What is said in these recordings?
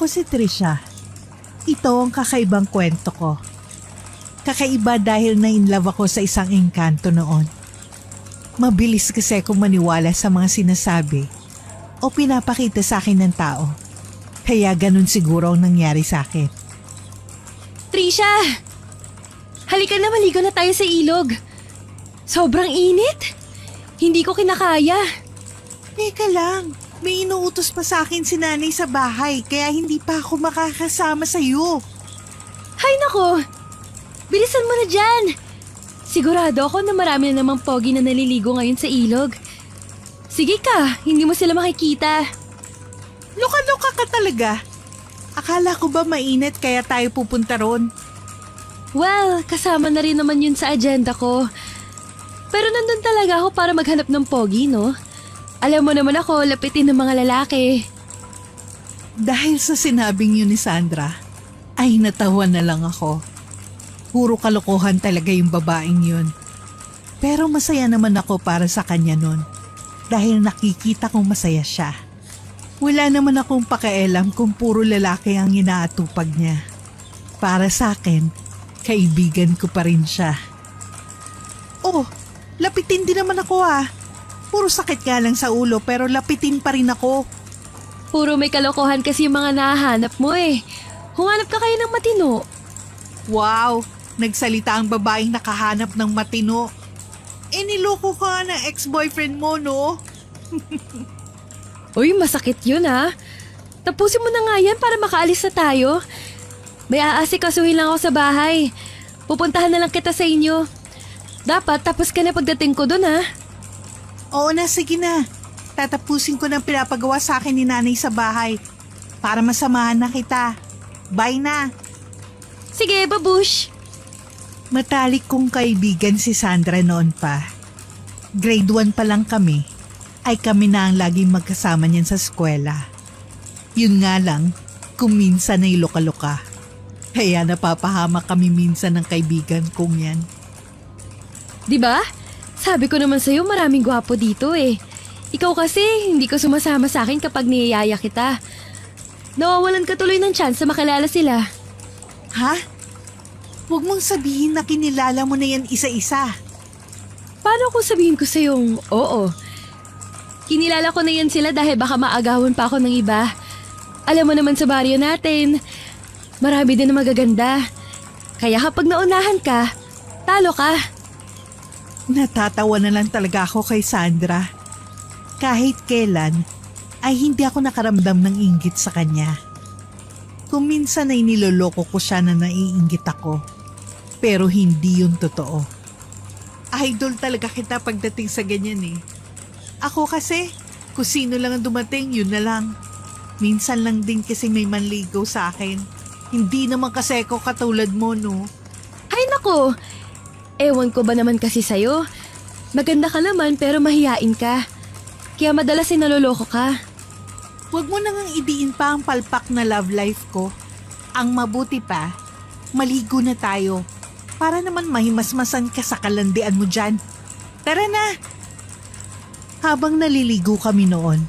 Ako si Trisha. Ito ang kakaibang kwento ko. Kakaiba dahil na-inlove ako sa isang engkanto noon. Mabilis kasi akong maniwala sa mga sinasabi o pinapakita sa akin ng tao. Kaya ganun siguro ang nangyari sa akin. Trisha! Halika na, maligo na tayo sa ilog. Sobrang init. Hindi ko kinakaya. Teka lang, may inuutos pa sa akin si nanay sa bahay kaya hindi pa ako makakasama sa iyo. Hay nako! Bilisan mo na dyan! Sigurado ako na marami na namang pogi na naliligo ngayon sa ilog. Sige ka, hindi mo sila makikita. Luka-luka ka talaga. Akala ko ba mainit kaya tayo pupunta ron? Well, kasama na rin naman yun sa agenda ko. Pero nandun talaga ako para maghanap ng pogi, no? Alam mo naman ako, lapitin ng mga lalaki. Dahil sa sinabing yun ni Sandra, ay natawa na lang ako. Puro kalokohan talaga yung babaeng yun. Pero masaya naman ako para sa kanya nun. Dahil nakikita kong masaya siya. Wala naman akong pakialam kung puro lalaki ang inaatupag niya. Para sa akin, kaibigan ko pa rin siya. Oh, lapitin din naman ako ah. Puro sakit nga lang sa ulo pero lapitin pa rin ako. Puro may kalokohan kasi yung mga nahahanap mo eh. Humanap ka kayo ng matino. Wow, nagsalita ang babaeng nakahanap ng matino. Niloko ka ng ex-boyfriend mo, no? Uy, masakit yun ha. Tapusin mo na nga yan para makaalis na tayo. May aasikasuhin lang ako sa bahay. Pupuntahan na lang kita sa inyo. Dapat tapos ka na pagdating ko dun ha. Oo na, sige na. Tatapusin ko ng pinapagawa sa akin ni nanay sa bahay. Para masamahan na kita. Bye na. Sige, babush. Matalik kong kaibigan si Sandra noon pa. Grade 1 pa lang kami, ay kami na ang laging magkasama niyan sa eskwela. Yun nga lang, kung minsan ay loka-loka. Kaya napapahamak kami minsan ng kaibigan kong yan. Diba? Sabi ko naman sa'yo maraming gwapo dito eh. Ikaw kasi hindi ko sumasama sa akin kapag niyayaya kita. Nawawalan ka tuloy ng chance na makilala sila. Ha? Huwag mong sabihin na kinilala mo na yan isa-isa. Paano kung sabihin ko sa'yong oo? Kinilala ko na yan sila dahil baka maagawan pa ako ng iba. Alam mo naman sa baryo natin, marami din na magaganda. Kaya kapag naunahan ka, talo ka. Natatawa na lang talaga ako kay Sandra. Kahit kailan, ay hindi ako nakaramdam ng inggit sa kanya. Kung minsan ay niloloko ko siya na naiinggit ako. Pero hindi yun totoo. Idol talaga kita pagdating sa ganyan eh. Ako kasi, kung sino lang ang dumating, yun na lang. Minsan lang din kasi may manligaw sa akin. Hindi naman kasi ako katulad mo, no? Ay nako, ewan ko ba naman kasi sa'yo. Maganda ka naman pero mahiyain ka. Kaya madalas ay naloloko ka. Huwag mo nang idiin pa ang palpak na love life ko. Ang mabuti pa, maligo na tayo. Para naman mahimasmasan ka sa kalandian mo dyan. Tara na! Habang naliligo kami noon,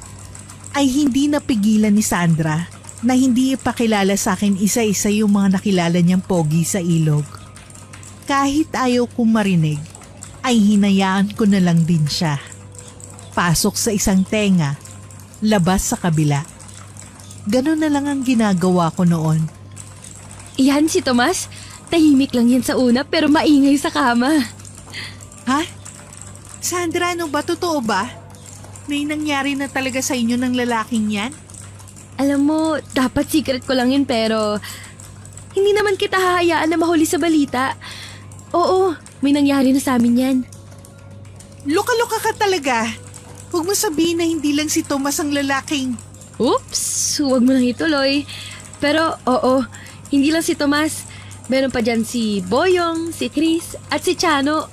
ay hindi napigilan ni Sandra na hindi ipakilala sa akin isa-isa yung mga nakilala niyang pogi sa ilog. Kahit ayaw kong marinig, ay hinayaan ko na lang din siya. Pasok sa isang tenga, labas sa kabila. Ganon na lang ang ginagawa ko noon. Iyan si Tomas, tahimik lang yan sa una pero maingay sa kama. Ha? Sandra, ano ba? Totoo ba? May nangyari na talaga sa inyo ng lalaking yan? Alam mo, dapat secret ko lang yun pero hindi naman kita hahayaan na mahuli sa balita. Oo, may nangyari na sa amin yan. Luka-luka ka talaga. Huwag mo sabihin na hindi lang si Tomas ang lalaking. Oops, huwag mo nang ituloy. Pero oo, hindi lang si Tomas. Meron pa dyan si Boyong, si Chris at si Chano.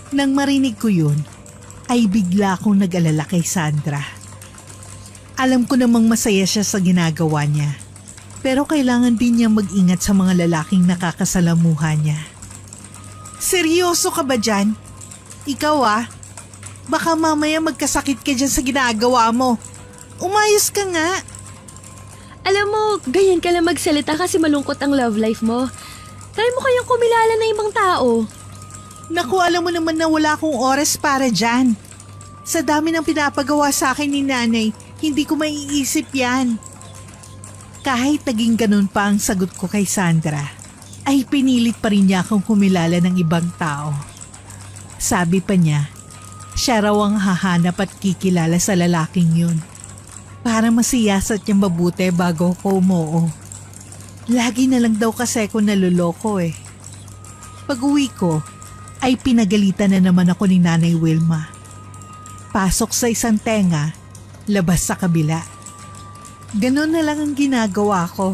Nang marinig ko yun, ay bigla akong nag-alala kay Sandra. Alam ko namang masaya siya sa ginagawa niya. Pero kailangan din niya mag-ingat sa mga lalaking nakakasalamuha niya. Seryoso ka ba dyan? Ikaw baka mamaya magkasakit ka dyan sa ginagawa mo. Umayos ka nga. Alam mo, Ganyan ka lang magsalita kasi malungkot ang love life mo. Try mo kayang kumilala ng ibang tao. Naku, alam mo naman na wala akong oras para dyan. Sa dami ng pinapagawa sa akin ni nanay, hindi ko maiisip yan. Kahit naging ganun pa ang sagot ko kay Sandra, ay pinilit pa rin niya akong kumilala ng ibang tao. Sabi pa niya, siya raw ang hahanap at kikilala sa lalaking yun para masiyasat niyang mabuti bago ko umoo. Lagi na lang daw kasi ako naluloko eh. Pag uwi ko, ay pinagalitan na naman ako ni Nanay Wilma. Pasok sa isang tenga, labas sa kabila. Ganon na lang ang ginagawa ko.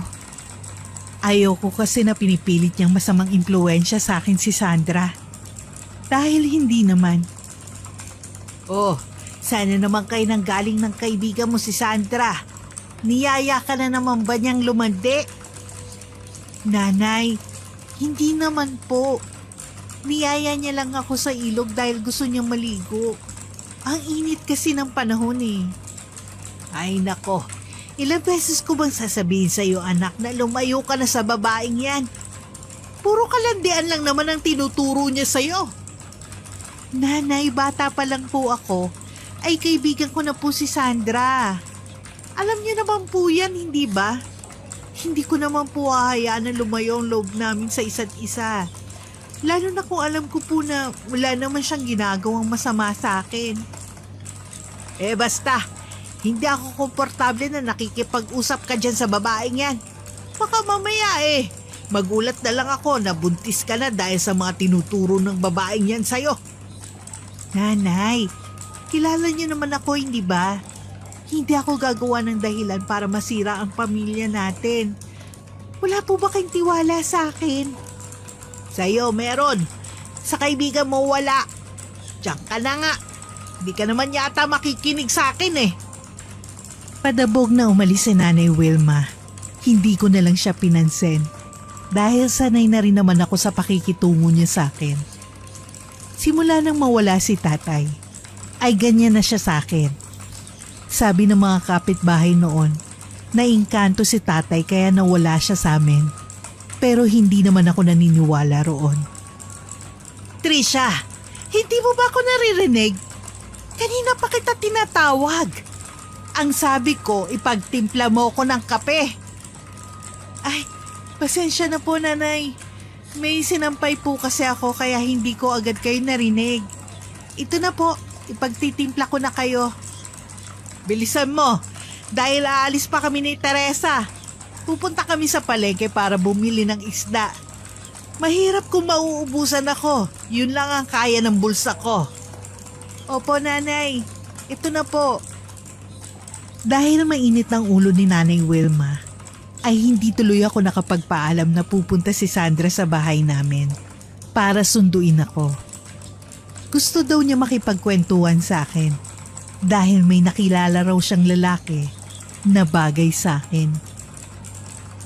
Ayoko kasi na pinipilit niyang masamang impluensya sa akin si Sandra. Dahil hindi naman. Oh, sana naman kayo nang galing ng kaibigan mo si Sandra. Niyaya ka na naman ba niyang lumandi? Nanay, hindi naman po. Niyaya niya lang ako sa ilog dahil gusto niyang maligo. Ang init kasi ng panahon eh. Ay nako, ilang beses ko bang sasabihin sa iyo anak na lumayo ka na sa babaeng yan? Puro kalandian lang naman ang tinuturo niya sa iyo. Nanay, bata pa lang po ako, ay kaibigan ko na po si Sandra. Alam niyo naman po yan, hindi ba? Hindi ko naman po hahayaan na lumayo ang loob namin sa isa't isa. Lalo na kung alam ko po na wala naman siyang ginagawang masama sa akin. Eh basta, hindi ako komportable na nakikipag-usap ka dyan sa babaeng yan. Baka mamaya magulat na lang ako na buntis ka na dahil sa mga tinuturo ng babaeng yan sa'yo. Nanay, kilala niyo naman ako, hindi ba? Hindi ako gagawa ng dahilan para masira ang pamilya natin. Wala po ba kayong tiwala sa akin? Sa'yo meron. Sa kaibigan mo wala. Diyan ka na nga. Hindi ka naman yata makikinig sa akin eh. Padabog na umalis si Nanay Wilma. Hindi ko na lang siya pinansin. Dahil sanay na rin naman ako sa pakikitungo niya sa akin. Simula nang mawala si tatay, ay ganyan na siya sa akin. Sabi ng mga kapitbahay noon, naingkanto si tatay kaya nawala siya sa amin. Pero hindi naman ako naniniwala roon. Trisha, hindi mo ba ako naririnig? Kanina pa kita tinatawag. Ang sabi ko, ipagtimpla mo ko ng kape. Ay, pasensya na po nanay. May sinampay po kasi ako kaya hindi ko agad kayo narinig. Ito na po, ipagtitimpla ko na kayo. Bilisan mo, dahil aalis pa kami ni Teresa. Pupunta kami sa palengke para bumili ng isda. Mahirap kung mauubusan ako. Yun lang ang kaya ng bulsa ko. Opo nanay, ito na po. Dahil mainit ng ulo ni Nanay Wilma, ay hindi tuloy ako nakapagpaalam na pupunta si Sandra sa bahay namin para sunduin ako. Gusto daw niya makipagkwentuhan sa akin dahil may nakilala raw siyang lalaki na bagay sa akin.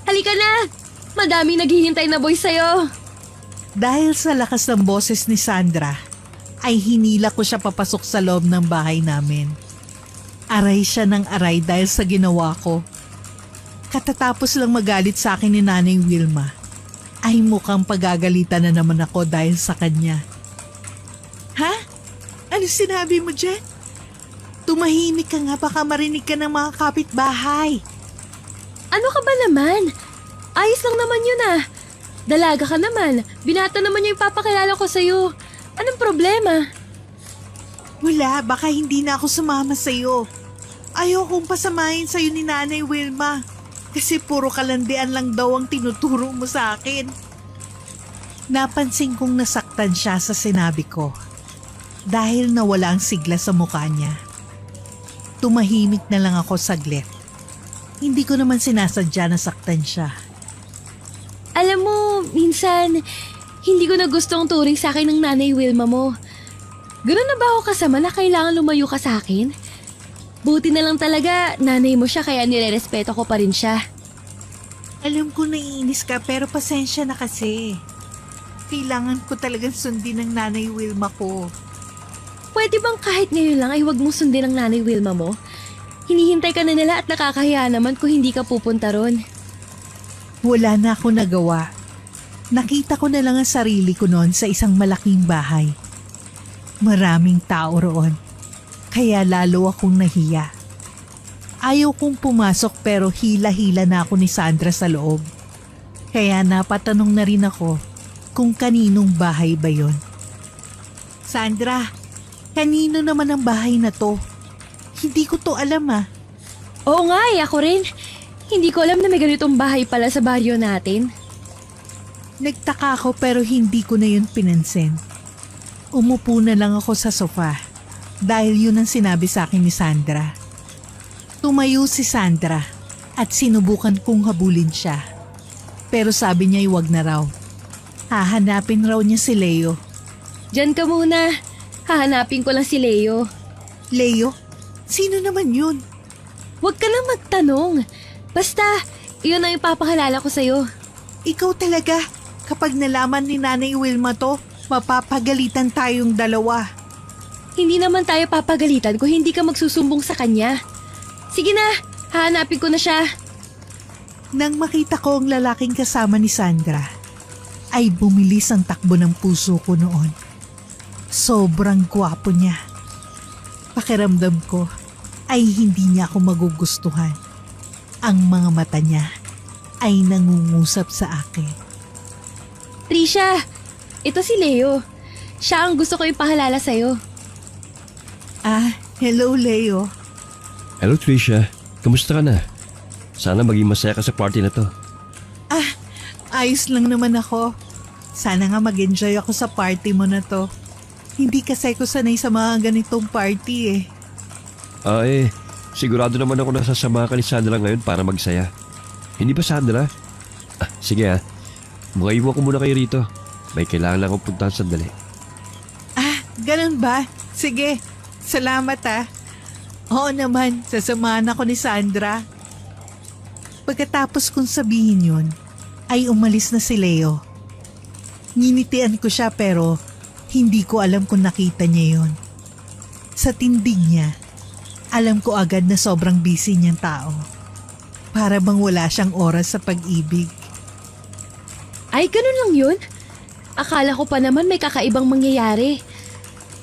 Halika na! Madaming naghihintay na boy sa'yo. Dahil sa lakas ng boses ni Sandra, ay hinila ko siya papasok sa loob ng bahay namin. Aray siya ng aray dahil sa ginawa ko. Katatapos lang magalit sa akin ni Nanay Wilma, ay mukhang pagagalitan na naman ako dahil sa kanya. Ha? Ano sinabi mo dyan? Tumahimik ka nga, baka marinig ka ng mga kapitbahay. Ano ka ba naman? Ayos lang naman yun ah. Dalaga ka naman. Binata naman yung ipapakilala ko sa'yo. Anong problema? Wala, baka hindi na ako sumama sa'yo. Ayaw kong pasamahin sa'yo ni Nanay Wilma. Kasi puro kalandian lang daw ang tinuturo mo sa akin. Napansin kong nasaktan siya sa sinabi ko. Dahil nawala ang sigla sa mukha niya. Tumahimik na lang ako saglit. Hindi ko naman sinasadya na saktan siya. Alam mo, minsan, hindi ko na gustong turing sa akin ng Nanay Wilma mo. Ganun na ba ako kasama na kailangan lumayo ka sa akin? Buti na lang talaga, nanay mo siya kaya nirerespeto ko pa rin siya. Alam ko naiinis ka pero pasensya na kasi. Kailangan ko talagang sundin ng Nanay Wilma ko. Pwede bang kahit ngayon lang ay huwag mong sundin ang Nanay Wilma mo? Hinihintay ka na nila at nakakahiya naman kung hindi ka pupunta ron. Wala na ako nagawa. Nakita ko na lang ang sarili ko noon sa isang malaking bahay. Maraming tao roon, kaya lalo akong nahiya. Ayaw kong pumasok pero hila-hila na ako ni Sandra sa loob. Kaya napatanong na rin ako kung kaninong bahay ba yon. Sandra, kanino naman ang bahay na to? Hindi ko to alam ah. Oo nga ako rin. Hindi ko alam na may ganitong bahay pala sa baryo natin. Nagtaka ako pero hindi ko na yun pinansin. Umupo na lang ako sa sofa dahil yun ang sinabi sa akin ni Sandra. Tumayo si Sandra at sinubukan kong habulin siya. Pero sabi niya wag na raw. Hahanapin raw niya si Leo. Diyan ka muna. Hahanapin ko lang si Leo. Leo? Sino naman yun? Huwag ka lang magtanong. Basta, iyon ang ipapakalala ko sa'yo. Ikaw talaga. Kapag nalaman ni Nanay Wilma to, mapapagalitan tayong dalawa. Hindi naman tayo papagalitan kung hindi ka magsusumbong sa kanya. Sige na, hahanapin ko na siya. Nang makita ko ang lalaking kasama ni Sandra, ay bumilis ang takbo ng puso ko noon. Sobrang gwapo niya. Pakiramdam ko ay hindi niya ako magugustuhan. Ang mga mata niya ay nangungusap sa akin. Trisha, ito si Leo. Siya ang gusto ko ipahalala sa'yo. Hello Leo. Hello Tricia, kamusta ka na? Sana maging masaya ka sa party na to. Ayos lang naman ako. Sana nga mag-enjoy ako sa party mo na to. Hindi kasi ko sanay sa mga ganitong party eh. Sigurado naman ako nasasama ka ni Sandra ngayon para magsaya. Hindi ba Sandra? Sige Mukha ko muna kayo rito. May kailangan lang akong puntahan sandali. Ganun ba? Sige, salamat Oo naman, sasamahan ako ni Sandra. Pagkatapos kong sabihin yun, ay umalis na si Leo. Nginitian ko siya pero hindi ko alam kung nakita niya yon. Sa tindig niya, alam ko agad na sobrang busy niyang tao. Para bang wala siyang oras sa pag-ibig. Ay, ganun lang yun? Akala ko pa naman may kakaibang mangyayari.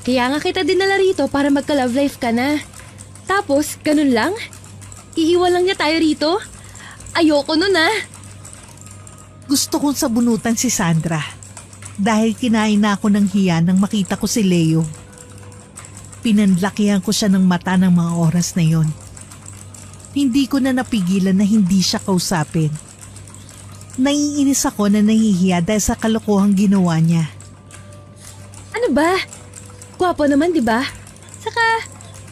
Kaya nga kita dinala rito para magka-love life ka na. Tapos, ganun lang? Iiwan lang niya tayo rito? Ayoko nun Gusto kong sabunutan si Sandra. Dahil kinain na ako ng hiya nang makita ko si Leo. Pinanlakihan ko siya ng mata ng mga oras na yon. Hindi ko na napigilan na hindi siya kausapin. Naiinis ako na nahihiya dahil sa kalokohang ginawa niya. Ano ba? Gwapo naman, di ba? Saka,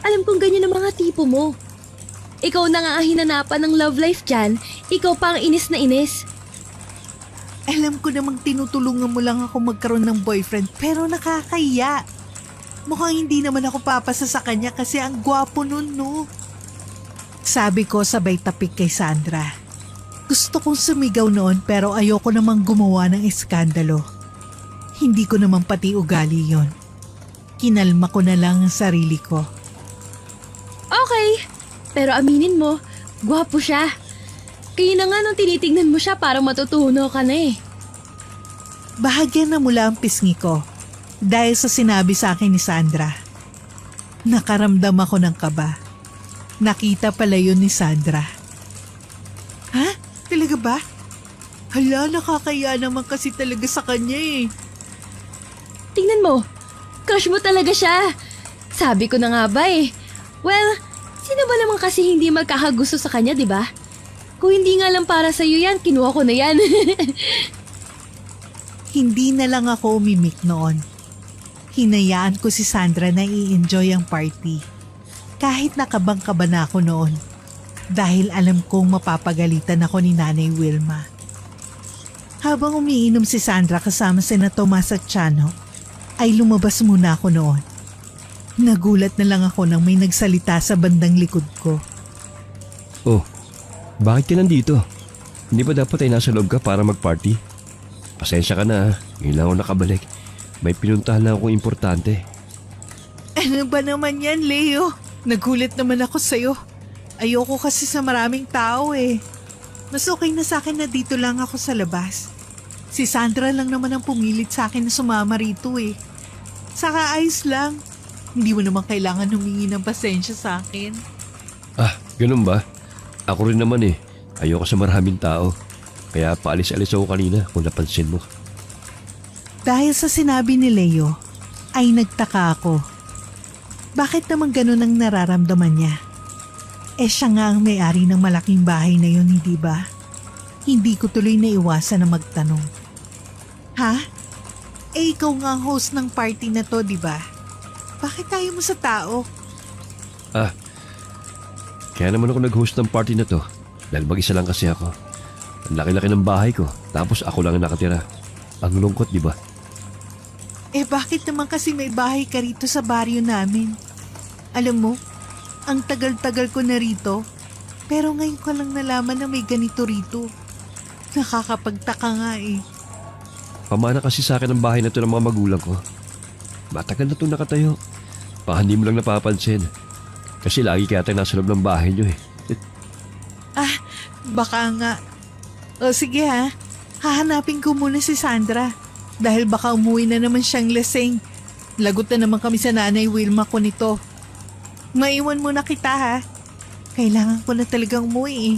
alam kong ganyan ang mga tipo mo. Ikaw na nga ang hinanapan ng love life dyan, ikaw pa ang inis na inis. Alam ko namang tinutulungan mo lang ako magkaroon ng boyfriend pero nakakahiya. Mukhang hindi naman ako papasa sa kanya kasi ang gwapo nun, no? Sabi ko sabay tapik kay Sandra. Gusto kong sumigaw noon pero ayoko namang gumawa ng iskandalo. Hindi ko naman pati ugali yon. Kinalma ko na lang ang sarili ko. Okay, pero aminin mo, gwapo siya. Kaya na nga nung tinitignan mo siya parang matutuno ka na Bahagyan na mula ang pisngi ko dahil sa sinabi sa akin ni Sandra. Nakaramdam ako ng kaba. Nakita pala yun ni Sandra. Ha? Talaga ba? Hala, nakakaya naman kasi talaga sa kanya Tingnan mo, crush mo talaga siya. Sabi ko na nga ba Well, sino ba naman kasi hindi magkakagusto sa kanya, di ba? Kung hindi nga lang para sa'yo yan, kinuha ko na yan. Hindi na lang ako umimik noon. Hinayaan ko si Sandra na i-enjoy ang party. Kahit nakabangkaba na ako noon. Dahil alam kong mapapagalitan ako ni Nanay Wilma. Habang umiinom si Sandra kasama sina Tomas at Chano, ay lumabas muna ako noon. Nagulat na lang ako nang may nagsalita sa bandang likod ko. Oh, bakit ka nandito? Hindi ba dapat ay nasa loob ka para mag-party? Pasensya ka na ngayon lang ako nakabalik. May pinuntahan lang akong importante. Ano ba naman yan, Leo? Nagulat naman ako sa'yo. Ayoko kasi sa maraming tao Mas okay na sa akin na dito lang ako sa labas. Si Sandra lang naman ang pumilit sa akin na sumama rito eh. Saka ayos lang. Hindi mo naman kailangan humingi ng pasensya sa akin. Ah, ganun ba? Ako rin naman eh. Ayoko sa maraming tao. Kaya paalis-alis ako kanina kung napansin mo. Dahil sa sinabi ni Leo, ay nagtaka ako. Bakit naman ganun ang nararamdaman niya? Siya nga ang may-ari ng malaking bahay na yun, hindi ba? Hindi ko tuloy naiwasan na magtanong. Ha? Ikaw nga ang host ng party na to, di ba? Bakit tayo mo sa tao? Ah, kaya naman ako nag-host ng party na to. Dahil mag-isa lang kasi ako. Ang laki-laki ng bahay ko. Tapos ako lang ang nakatira. Ang lungkot, di ba? Bakit naman kasi may bahay ka rito sa baryo namin? Alam mo, ang tagal-tagal ko na rito, pero ngayon ko lang nalaman na may ganito rito. Nakakapagtaka nga eh. Pamana kasi sa akin ang bahay na to ng mga magulang ko. Matagal na itong nakatayo. Baka hindi mo lang napapansin. Kasi lagi kaya tayo nasa loob ng bahay nyo eh. Baka nga. O sige ha, hahanapin ko muna si Sandra. Dahil baka umuwi na naman siyang lasing. Lagot na naman kami sa nanay Wilma ko nito. Maiwan muna kita ha. Kailangan ko na talagang umuwi eh.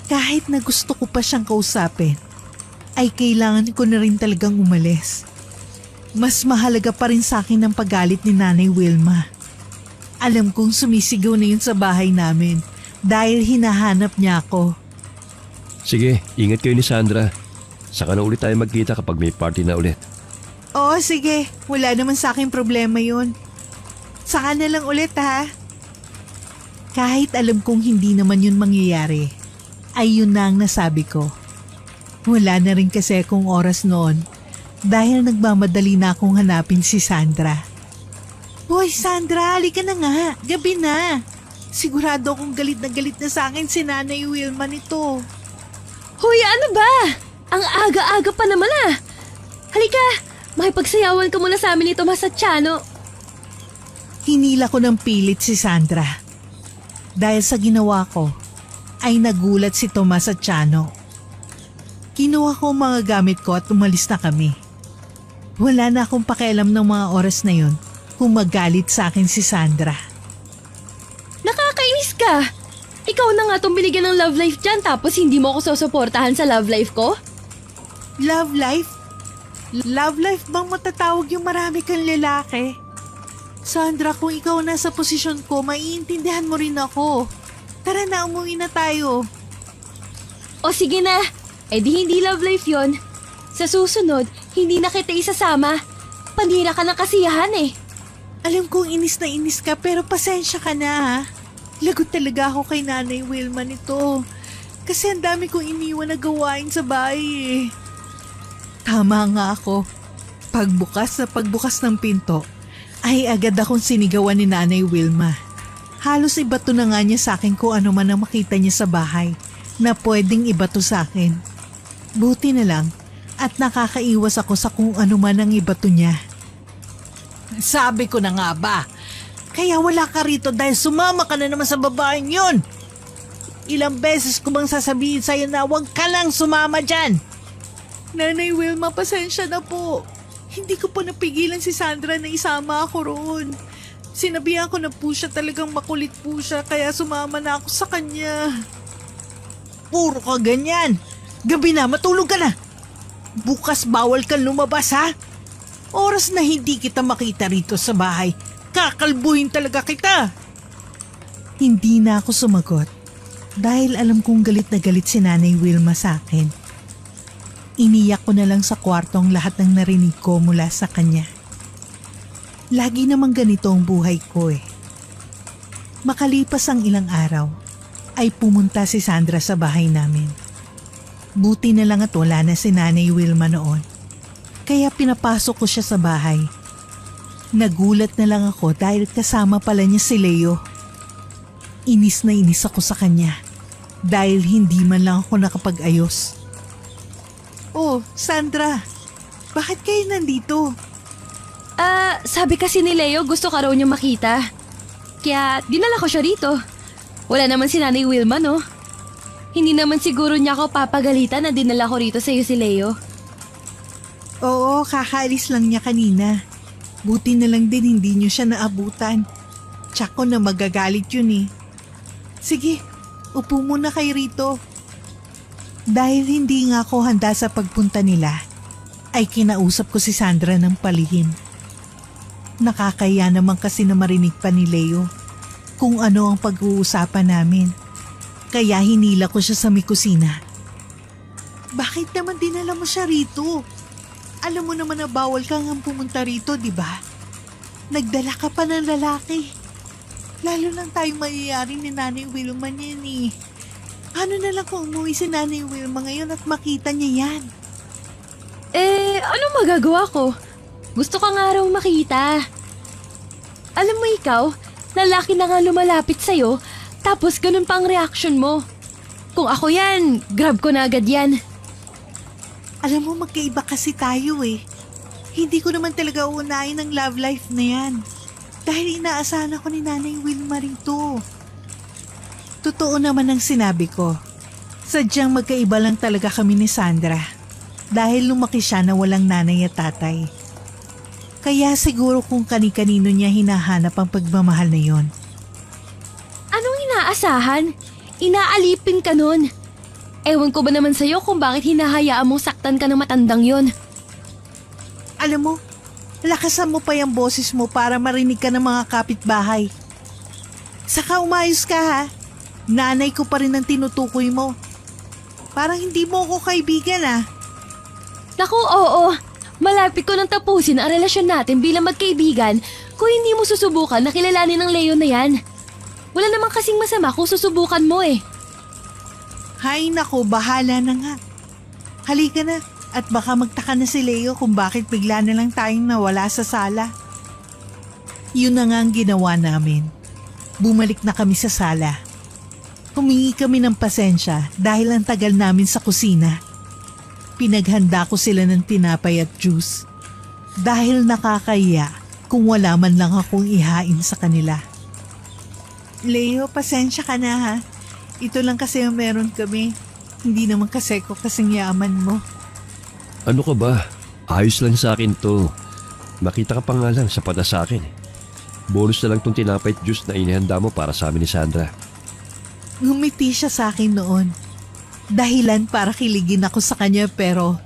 Kahit na gusto ko pa siyang kausapin, ay kailangan ko na rin talagang umalis. Mas mahalaga pa rin sa akin ang paggalit ni Nanay Wilma. Alam kong sumisigaw na yun sa bahay namin dahil hinahanap niya ako. Sige, ingat kayo ni Sandra. Saka na ulit tayo magkita kapag may party na ulit. Oo, sige. Wala naman sa akin problema yun. Saka na lang ulit ha. Kahit alam kong hindi naman yun mangyayari, ay yun na ang nasabi ko. Wala na rin kasi akong oras noon dahil nagmamadali na akong hanapin si Sandra. Hoy Sandra, halika na nga. Gabi na. Sigurado akong galit na sa akin si Nanay Wilma nito. Hoy, ano ba? Ang aga-aga pa naman ah. Halika, makipagsayawan ka muna sa amin ni Tomas at Chano. Hinila ko ng pilit si Sandra. Dahil sa ginawa ko, ay nagulat si Tomas at Chano. Kinuha ko ang mga gamit ko at umalis na kami. Wala na akong pakialam ng mga oras na yun kung magalit sa akin si Sandra. Nakakainis ka. Ikaw na nga itong binigyan ng love life dyan tapos hindi mo ako susuportahan sa love life ko? Love life? Love life bang matatawag yung marami kang lalaki? Sandra, kung ikaw nasa posisyon ko, maiintindihan mo rin ako. Tara na, umuwi na tayo. O sige na, di hindi love life yon. Sa susunod, hindi na kita isasama. Panira ka ng kasiyahan eh. Alam kong inis na inis ka pero pasensya ka na ha. Lagot talaga ako kay Nanay Wilma nito. Kasi ang dami kong iniwan na gawain sa bahay eh. Tama nga ako. Pagbukas ng pinto, ay agad akong sinigawan ni Nanay Wilma. Halos ibato na nga niya sa akin kung ano man ang makita niya sa bahay na pwedeng ibato sa akin. Buti na lang at nakakaiwas ako sa kung ano man ang ibato niya. Sabi ko na nga ba, kaya wala ka rito dahil sumama ka na naman sa babaeng yun. Ilang beses ko bang sasabihin sa'yo na huwag ka lang sumama dyan? Nanay Wilma, pasensya na po. Hindi ko pa napigilan si Sandra na isama ako roon. Sinabihan ko na po siya talagang makulit po siya kaya sumama na ako sa kanya. Puro ka ganyan. Gabi na, matulog ka na. Bukas bawal kang lumabas ha. Oras na hindi kita makita rito sa bahay, kakalbuhin talaga kita. Hindi na ako sumagot dahil alam kong galit na galit si Nanay Wilma sa akin. Iniyak ko na lang sa kwarto ang lahat ng narinig ko mula sa kanya. Lagi namang ganito ang buhay ko eh. Makalipas ang ilang araw, ay pumunta si Sandra sa bahay namin. Buti na lang at wala na si Nanay Wilma noon. Kaya pinapasok ko siya sa bahay. Nagulat na lang ako dahil kasama pala niya si Leo. Inis na inis ako sa kanya dahil hindi man lang ako nakapag-ayos. Oh, Sandra, bakit kayo nandito? Sabi kasi ni Leo gusto ka raw niya makita. Kaya dinala ko siya rito. Wala naman si Nanay Wilma, no? Hindi naman siguro niya ako papagalitan na dinala ko rito sa'yo si Leo. Oo, kakaalis lang niya kanina. Buti na lang din hindi niyo siya naabutan. Tsako na magagalit yun eh. Sige, upo muna kayo rito. Dahil hindi nga ako handa sa pagpunta nila, ay kinausap ko si Sandra ng palihim. Nakakaya naman kasi na marinig pa ni Leo kung ano ang pag-uusapan namin. Kaya hinila ko siya sa may kusina. Bakit naman dinala mo siya rito? Alam mo naman na bawal kang pumunta rito, di ba? Nagdala ka pa ng lalaki. Lalo lang tayong mayayari ni Nanay Wilma niyan eh. Ano na lang kung umuwi si Nanay Wilma ngayon at makita niya yan? Ano magagawa ko? Gusto ka nga raw makita. Alam mo ikaw, lalaki na nga lumalapit sa'yo, tapos ganun pa ang reaction mo. Kung ako yan, grab ko na agad yan. Alam mo, magkaiba kasi tayo eh. Hindi ko naman talaga uunahin ang love life na yan. Dahil inaasahan ako ni Nanay Wilma rito. Totoo naman ang sinabi ko. Sadyang magkaiba lang talaga kami ni Sandra. Dahil lumaki siya na walang nanay at tatay. Kaya siguro kung kani-kanino niya hinahanap ang pagmamahal na yon. Anong inaasahan? Inaalipin ka nun. Ewan ko ba naman sa'yo kung bakit hinahayaan mong saktan ka ng matandang yon. Alam mo, lakasan mo pa yung boses mo para marinig ka ng mga kapitbahay. Saka umayos ka ha. Nanay ko pa rin ang tinutukoy mo. Parang hindi mo ako kaibigan ah. Naku, oo. Malapit ko nang tapusin ang relasyon natin bilang magkaibigan kung hindi mo susubukan na kilalanin ng Leo na yan. Wala namang kasing masama kung susubukan mo eh. Hay nako, bahala na nga. Halika na at baka magtaka na si Leo kung bakit bigla na lang tayong nawala sa sala. Yun na nga ang ginawa namin. Bumalik na kami sa sala. Humingi kami ng pasensya dahil ang tagal namin sa kusina. Pinaghanda ko sila ng tinapay at juice. Dahil nakakaya kung wala man lang akong ihain sa kanila. Leo, pasensya ka na ha. Ito lang kasi ang meron kami. Hindi naman kasi ko kasing yaman mo. Ano ka ba? Ayos lang sa akin to. Makita ka pa nga lang, sapat na sa akin. Bonus na lang tong tinapay at juice na inihanda mo para sa amin ni Sandra. Ngumiti siya sa akin noon. Dahilan para kiligin ako sa kanya pero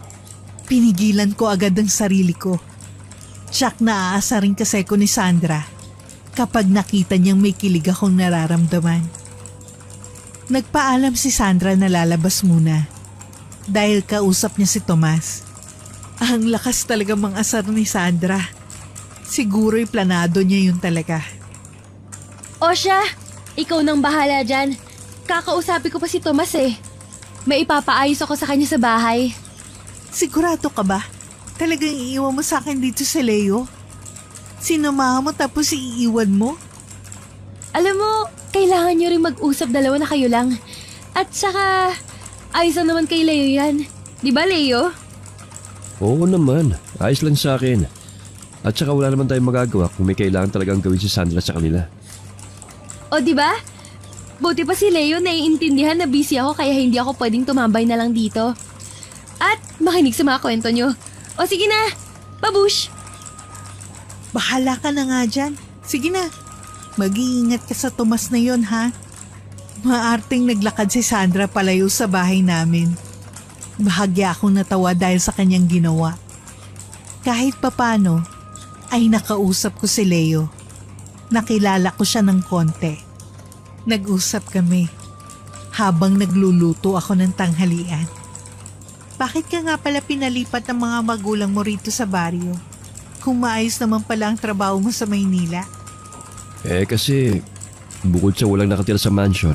pinigilan ko agad ang sarili ko. Tsak na aasa rin kasi ko ni Sandra kapag nakita niyang may kilig akong nararamdaman. Nagpaalam si Sandra na lalabas muna dahil kausap niya si Tomas. Ang lakas talaga mang-asar ni Sandra. Siguro'y planado niya yun talaga. O siya, ikaw nang bahala dyan. Kakausapin ko pa si Tomas eh. May ipapaayos ako sa kanya sa bahay. Sigurado ka ba? Talagang iiwan mo sa akin dito sa Leo? Sinamahan mo tapos iiwan mo? Alam mo, kailangan nyo rin mag-usap, dalawa na kayo lang. At saka, ayos lang naman kay Leo yan. Di ba, Leo? Oo naman, ayos lang sa akin. At saka wala naman tayong magagawa kung may kailangan talagang gawin si Sandra sa kanila. O di ba? Buti pa si Leo naiintindihan na busy ako kaya hindi ako pwedeng tumambay na lang dito. At makinig sa mga kwento nyo. O sige na, babush! Bahala ka na nga dyan. Sige na. Mag-iingat ka sa Tomas na yon ha. Maarting naglakad si Sandra palayo sa bahay namin. Bahagya akong natawa dahil sa kanyang ginawa. Kahit papano, ay nakausap ko si Leo. Nakilala ko siya ng konti. Nag-usap kami habang nagluluto ako ng tanghalian. Bakit ka nga pala pinalipat ng mga magulang mo rito sa baryo? Kung maayos naman pala ang trabaho mo sa Maynila. Kasi bukod sa walang nakatira sa mansion,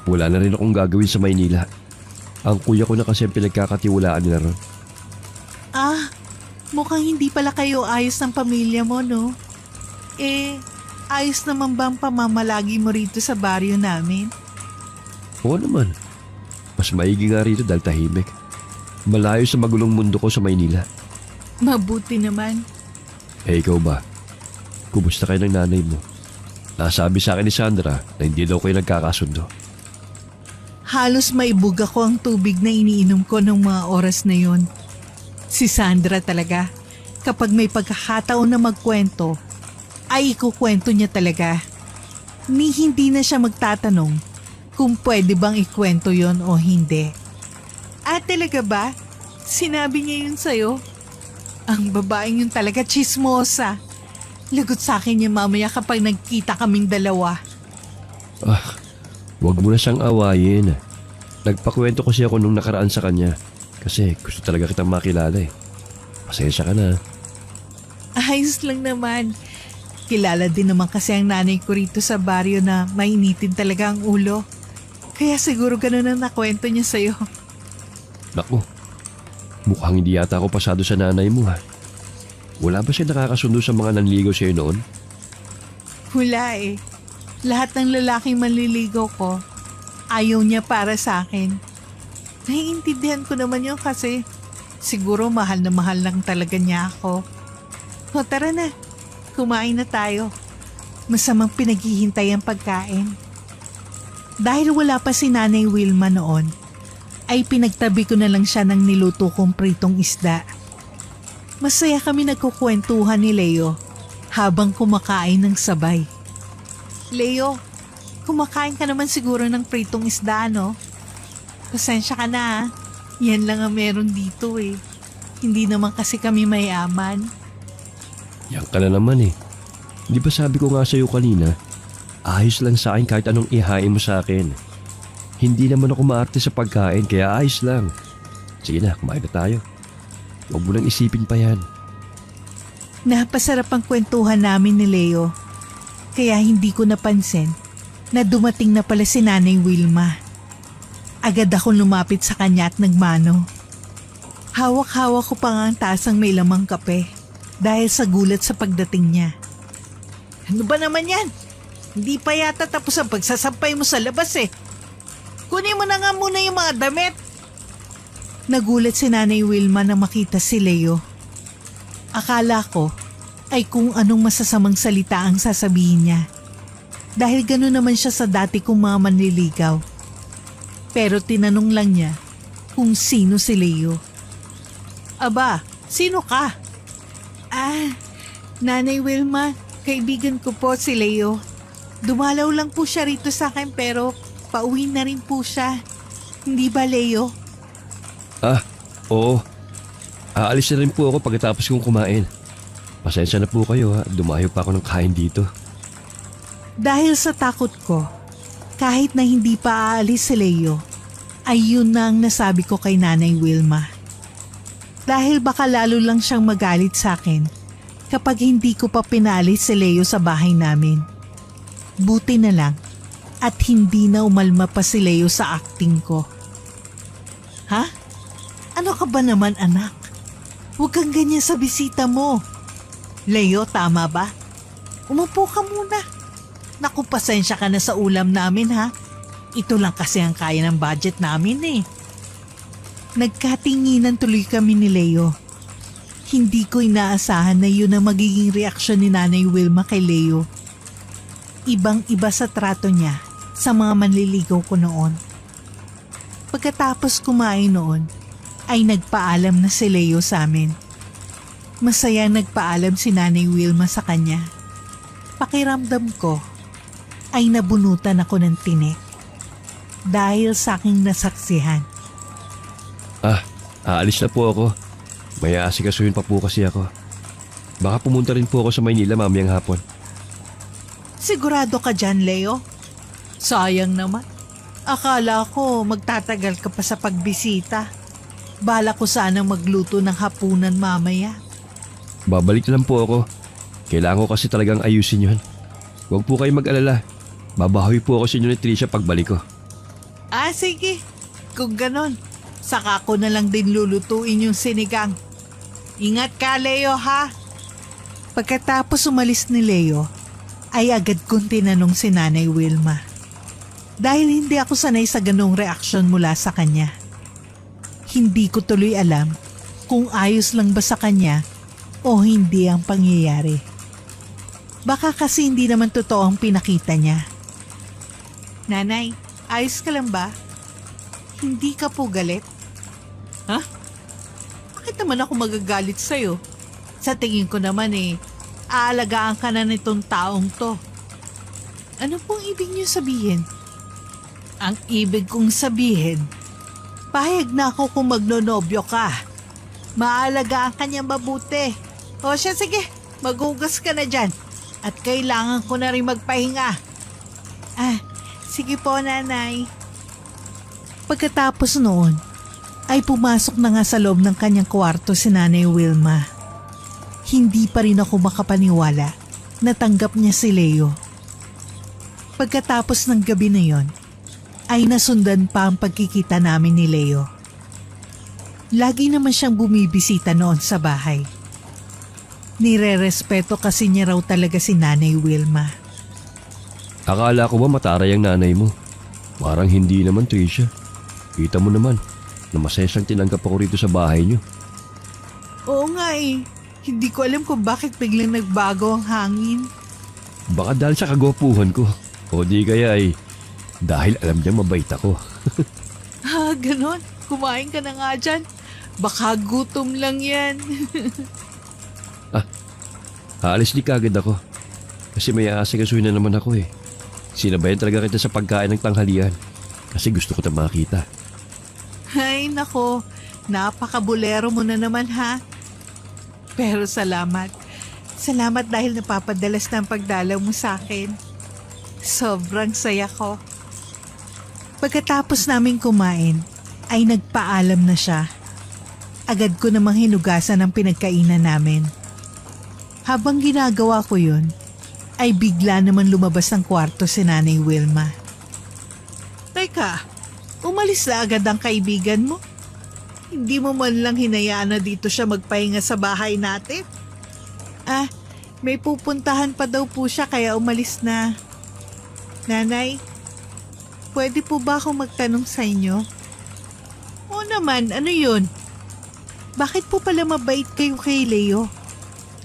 wala na rin akong gagawin sa Maynila. Ang kuya ko na kasi ang pinagkakatiwalaan nila ron. Mukhang hindi pala kayo ayos ng pamilya mo, no? Ayos naman ba ang pamamalagi mo rito sa baryo namin? Oo naman. Mas maigi nga rito dahil tahimik. Malayo sa magulong mundo ko sa Maynila. Mabuti naman. Ikaw ba? Kumusta kayo ng nanay mo? Nasabi sa akin ni Sandra na hindi daw kayo nagkakasundo. Halos maibug ako ang tubig na iniinom ko ng mga oras na yon. Si Sandra talaga, kapag may pagkakataon na magkwento, ay ikukwento niya talaga. Ni hindi na siya magtatanong kung pwede bang ikwento yon o hindi. Talaga ba? Sinabi niya yun sa'yo? Ang babaeng yun talaga chismosa. Lagot sa akin niya mamaya kapag nagkita kaming dalawa. Huwag mo na siyang awayin. Nagpakwento kasi ako nung nakaraan sa kanya. Kasi gusto talaga kitang makilala eh. Pasensya ka na. Ayos lang naman. Kilala din naman kasi ang nanay ko rito sa baryo na mainitin talaga ang ulo. Kaya siguro ganun ang nakwento niya sa'yo. Naku, mukhang hindi yata ako pasado sa nanay mo ha. Wala ba siya nakakasundo sa mga nanligaw sa'yo noon? Wala eh. Lahat ng lalaking manliligaw ko, ayaw niya para sa akin. Naiintindihan ko naman yun kasi siguro mahal na mahal lang talaga niya ako. O tara na, kumain na tayo. Masamang pinaghihintay ang pagkain. Dahil wala pa si Nanay Wilma noon, ay pinagtabi ko na lang siya ng niluto kong pritong isda. Masaya kami nagkukwentuhan ni Leo habang kumakain ng sabay. Leo, kumakain ka naman siguro ng pritong isda, no? Pasensya ka na ha. Yan lang ang meron dito eh. Hindi naman kasi kami mayaman. Yan ka na naman eh. Di ba sabi ko nga sa'yo kanina, ayos lang sa akin kahit anong ihain mo sa akin. Hindi naman ako maarte sa pagkain kaya ayos lang. Sige na, kumain na tayo. Huwag mo nang isipin pa yan. Napasarap ang kwentuhan namin ni Leo. Kaya hindi ko napansin na dumating na pala si Nanay Wilma. Agad ako lumapit sa kanya at nagmano. Hawak-hawak ko pa nga ang tasang may lamang kape dahil sa gulat sa pagdating niya. Ano ba naman yan? Hindi pa yata tapos ang pagsasampay mo sa labas eh. Kunin mo na nga muna yung mga damit. Nagulat si Nanay Wilma nang makita si Leo. Akala ko ay kung anong masasamang salita ang sasabihin niya. Dahil gano'n naman siya sa dati kong mga manliligaw. Pero tinanong lang niya kung sino si Leo. Aba, sino ka? Nanay Wilma, kaibigan ko po si Leo. Dumalaw lang po siya rito sa akin pero pauwi na rin po siya. Hindi ba, Leo? Oo. Aalis na rin po ako pagkatapos kong kumain. Pasensya na po kayo ha, dumayo pa ako ng kain dito. Dahil sa takot ko, kahit na hindi pa aalis si Leo, ay yun na ang nasabi ko kay Nanay Wilma. Dahil baka lalo lang siyang magalit sa akin kapag hindi ko pa pinalis si Leo sa bahay namin. Buti na lang at hindi na umalma pa si Leo sa acting ko. Ha? Ano ka ba naman anak? Huwag kang ganyan sa bisita mo. Leo, tama ba? Umupo ka muna. Naku, pasensya ka na sa ulam namin ha. Ito lang kasi ang kaya ng budget namin eh. Nagkatinginan tuloy kami ni Leo. Hindi ko inaasahan na yun ang magiging reaksyon ni Nanay Wilma kay Leo. Ibang-iba sa trato niya sa mga manliligaw ko noon. Pagkatapos kumain noon, ay nagpaalam na si Leo sa amin. Masayang nagpaalam si Nanay Wilma sa kanya. Pakiramdam ko ay nabunutan ako ng tinik dahil sa aking nasaksihan. Aalis na po ako. May aasikasuhin pa po kasi ako. Baka pumunta rin po ako sa Maynila mamayang hapon. Sigurado ka dyan, Leo? Sayang naman. Akala ko magtatagal ka pa sa pagbisita. Bala ko sanang magluto ng hapunan mamaya. Babalik na lang po ako. Kailangan ko kasi talagang ayusin yun. Huwag po kayong mag-alala. Babawi po ako sa inyo ni Tricia pagbalik ko. Sige. Kung ganon, saka ko na lang din lulutuin yung sinigang. Ingat ka, Leo, ha? Pagkatapos umalis ni Leo, ay agad kong tinanong si Nanay Wilma. Dahil hindi ako sanay sa ganong reaksyon mula sa kanya. Hindi ko tuloy alam kung ayos lang ba sa kanya o hindi ang pangyayari. Baka kasi hindi naman totoo ang pinakita niya. Nanay, ayos ka lang ba? Hindi ka po galit? Ha? Bakit naman ako magagalit sa'yo? Sa tingin ko naman aalagaan ka na nitong taong to. Ano pong ibig niyo sabihin? Ang ibig kong sabihin, pahig na ako kung magnonobyo ka. Maalagaan ka niya mabuti. O siya, sige, magugas ka na dyan. At kailangan ko na rin magpahinga. Sige po, nanay. Pagkatapos noon, ay pumasok na nga sa loob ng kanyang kwarto si Nanay Wilma. Hindi pa rin ako makapaniwala na tanggap niya si Leo. Pagkatapos ng gabi na yon, ay nasundan pa ang pagkikita namin ni Leo. Lagi naman siyang bumibisita noon sa bahay. Nire-respeto kasi niya raw talaga si Nanay Wilma. Akala ko ba mataray ang nanay mo? Parang hindi naman, Tricia. Kita mo naman na masaya siyang tinanggap ako rito sa bahay niyo. Oo nga Hindi ko alam kung bakit biglang nagbago ang hangin. Baka dahil sa kagwapuhan ko. O di kaya dahil alam niya mabait ako. Ganon. Kumain ka na nga dyan. Baka gutom lang yan. Haalis di kagad ako. Kasi may aasikasuhin na naman ako Sinabayan talaga kita sa pagkain ng tanghalian. Kasi gusto ko na makita. Ay nako, napakabulero mo na naman ha. Pero salamat. Salamat dahil napapadalas ng pagdalaw mo sa akin. Sobrang saya ko. Pagkatapos naming kumain, ay nagpaalam na siya. Agad ko namang hinugasan ang pinagkainan namin. Habang ginagawa ko yun, ay bigla naman lumabas ng kwarto si Nanay Wilma. Teka, umalis na agad ang kaibigan mo? Hindi mo man lang hinayaan na dito siya magpahinga sa bahay natin? May pupuntahan pa daw po siya kaya umalis na. Nanay, pwede po ba ako magtanong sa inyo? Oo naman, ano yun? Bakit po pala mabait kayo kay Leo?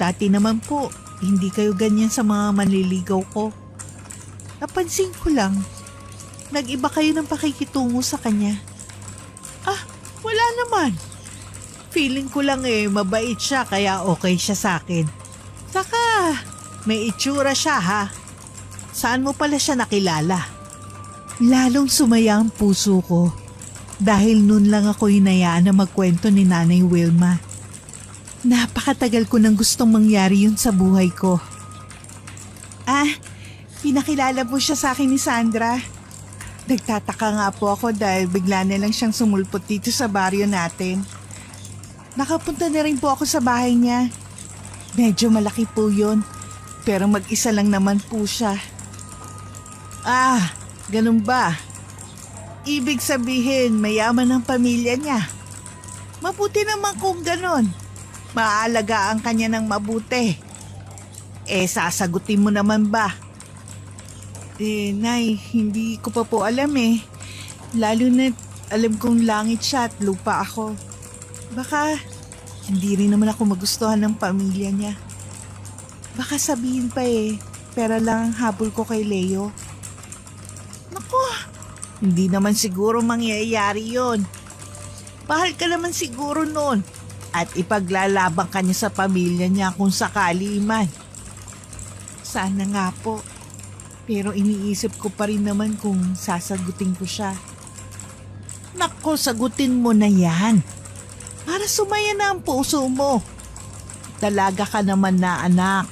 Dati naman po, hindi kayo ganyan sa mga manliligaw ko. Napansin ko lang, nag-iba kayo ng pakikitungo sa kanya. Wala naman. Feeling ko lang mabait siya kaya okay siya sa akin. Saka, may itsura siya ha. Saan mo pala siya nakilala? Lalong sumaya ang puso ko dahil noon lang ako hinayaan na magkwento ni Nanay Wilma. Napakatagal ko nang gustong mangyari yun sa buhay ko. Pinakilala po siya sa akin ni Sandra. Nagtataka nga po ako dahil bigla na lang siyang sumulpot dito sa baryo natin. Nakapunta na rin po ako sa bahay niya. Medyo malaki po yun, pero mag-isa lang naman po siya. Ganun ba? Ibig sabihin, mayaman ang pamilya niya. Mabuti naman kung ganun. Maalagaan ka niya ng mabuti. Sasagutin mo naman ba? Nay, hindi ko pa po alam Lalo na alam kong langit siya at lupa ako. Baka hindi rin naman ako magustuhan ng pamilya niya. Baka sabihin pa pera lang ang habol ko kay Leo. Naku, hindi naman siguro mangyayari yon. Mahal ka naman siguro noon at ipaglalabang ka niya sa pamilya niya kung sakali man. Sana nga po. Pero iniisip ko pa rin naman kung sasagutin ko siya. Naku, sagutin mo na yan. Para sumaya na ang puso mo. Dalaga ka naman na anak.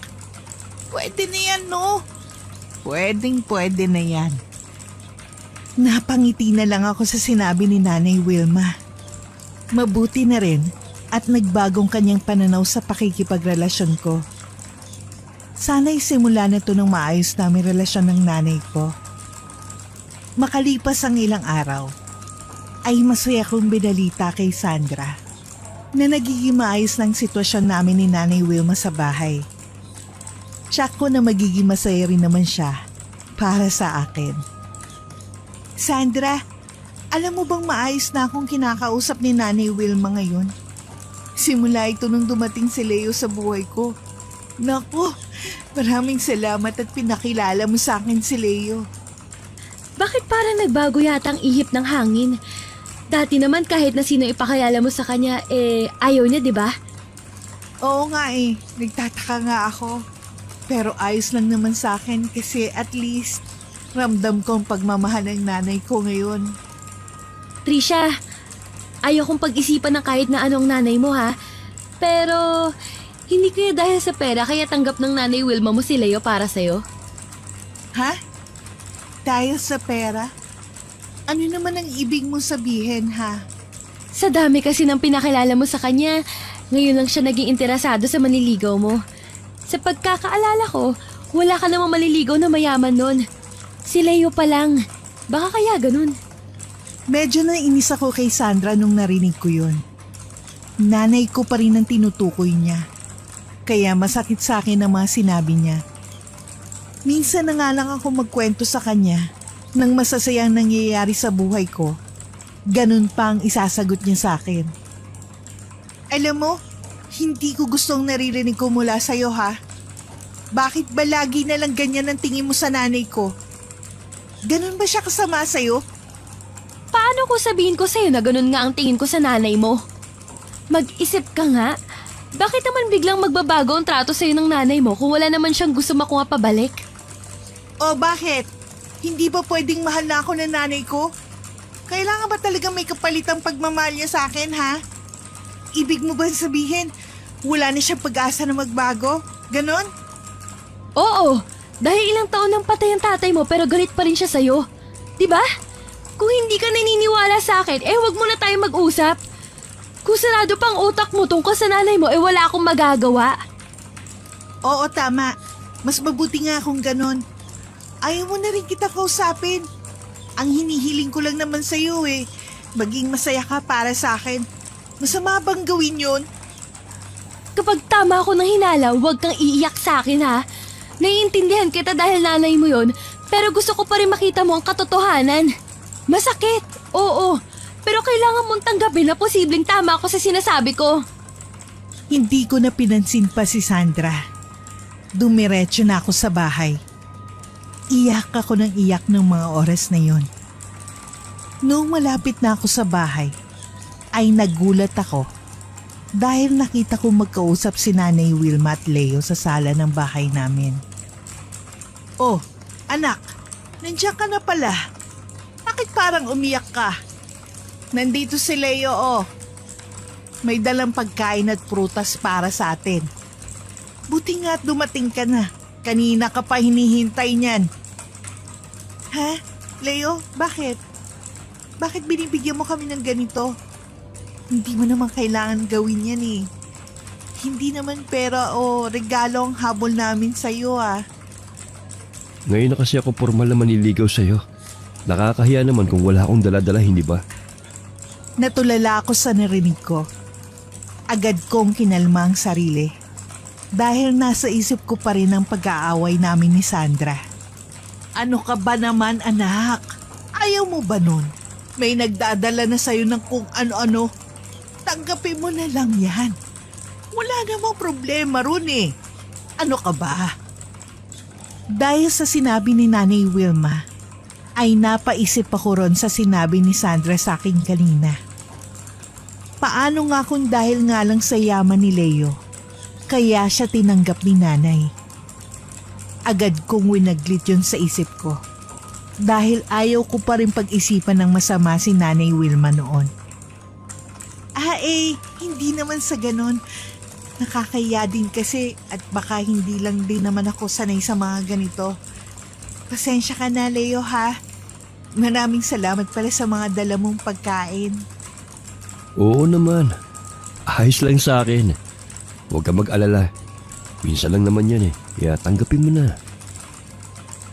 Pwede na yan, no? Pwede na yan. Napangiti na lang ako sa sinabi ni Nanay Wilma. Mabuti na rin at nagbagong kanyang pananaw sa pakikipagrelasyon ko. Sana'y simula na to ng maayos namin relasyon ng nanay ko. Makalipas ang ilang araw, ay masaya kong binalita kay Sandra na nagiging maayos ng sitwasyon namin ni Nanay Wilma sa bahay. Tiyak ko na magiging masaya rin naman siya para sa akin. Sandra, alam mo bang maayos na akong kinakausap ni Nanay Wilma ngayon? Simula ito nung dumating si Leo sa buhay ko. Naku, maraming salamat at pinakilala mo sa akin si Leo. Bakit parang nagbago yata ang ihip ng hangin? Dati naman kahit na sino ipakilala mo sa kanya, ayaw niya, di ba? Oo nga nagtataka nga ako. Pero ayos lang naman sa akin kasi at least ramdam ko ang pagmamahal ng nanay ko ngayon. Trisha, ayaw kong pag-isipan ng kahit na anong nanay mo ha. Pero, hindi kaya dahil sa pera kaya tanggap ng nanay Wilma mo si Leo para sa'yo? Ha? Dahil sa pera? Ano naman ang ibig mong sabihin ha? Sa dami kasi ng pinakilala mo sa kanya, ngayon lang siya naging interesado sa manliligaw mo. Sa pagkakaalala ko, wala ka namang maliligaw na mayaman nun. Si Leo pa lang. Baka kaya ganun. Medyo nainis ako kay Sandra nung narinig ko yun. Nanay ko pa rin ang tinutukoy niya. Kaya masakit sa akin ang mga sinabi niya. Minsan na nga lang ako magkwento sa kanya ng masasayang nangyayari sa buhay ko. Ganun pa ang isasagot niya sa akin. Alam mo, hindi ko gustong naririnig ko mula sa'yo ha. Bakit ba lagi na lang ganyan ang tingin mo sa nanay ko? Ganun ba siya kasama sa'yo? Paano ko sabihin ko sa'yo na ganun nga ang tingin ko sa nanay mo? Mag-isip ka nga. Bakit naman biglang magbabago ang trato sa'yo ng nanay mo kung wala naman siyang gusto makuha pabalik? O bakit? Hindi ba pwedeng mahal na ako ng nanay ko? Kailangan ba talaga may kapalitang pagmamahal niya sa akin ha? Ibig mo ba sabihin, wala na siyang pag-asa na magbago? Ganon? Oo, dahil ilang taon nang patay ang tatay mo pero galit pa rin siya sa'yo. Diba? Kung hindi ka naniniwala sa akin, wag mo na tayo mag-usap. Kung sarado pang utak mo tungkol sa nanay mo, wala akong magagawa. Oo, tama. Mas mabuti nga kung ganon. Ayaw mo na rin kita kausapin. Ang hinihiling ko lang naman sa'yo maging masaya ka para sa akin. Masama bang gawin yun? Kapag tama ako ng hinala, huwag kang iiyak sa akin ha. Naiintindihan kita dahil nanay mo yon, pero gusto ko pa rin makita mo ang katotohanan. Masakit, oo. Pero kailangan mong tanggapin na posibleng tama ako sa sinasabi ko. Hindi ko na pinansin pa si Sandra. Dumiretso na ako sa bahay. Iyak ako ng iyak ng mga oras na yon. Noong malapit na ako sa bahay, ay nagulat ako dahil nakita ko magkausap si Nanay Wilma at Leo sa sala ng bahay namin. Oh, anak, nandiyan ka na pala. Bakit parang umiyak ka? Nandito si Leo May dalang pagkain at prutas para sa atin. Buti nga at dumating ka na. Kanina ka pa hinihintay niyan. Ha? Leo, bakit? Bakit binibigyan mo kami ng ganito? Hindi mo naman kailangan gawin yan Hindi naman pera o regalo ang habol namin sa'yo Ngayon na kasi ako formal na maniligaw sa'yo. Nakakahiya naman kung wala akong dala-dala, hindi ba? Natulala ako sa narinig ko. Agad kong kinalma ang sarili. Dahil nasa isip ko pa rin ang pag-aaway namin ni Sandra. Ano ka ba naman anak? Ayaw mo ba nun? May nagdadala na sa'yo ng kung ano-ano. Tanggapin mo na lang yan. Wala namang problema ron Ano ka ba? Dahil sa sinabi ni Nanay Wilma, ay napaisip ako ron sa sinabi ni Sandra sa akin kanina. Paano nga kung dahil nga lang sa yaman ni Leo, kaya siya tinanggap ni Nanay? Agad kong winaglit yun sa isip ko. Dahil ayaw ko pa rin pag-isipan ng masama si Nanay Wilma noon. Hindi naman sa ganon. Nakakaya din kasi at baka hindi lang din naman ako sanay sa mga ganito. Pasensya ka na, Leo ha. Maraming salamat pala sa mga dala mong pagkain. Oo naman. Ayos lang sa akin. Huwag ka mag-alala. Minsan lang naman yan kaya tanggapin mo na.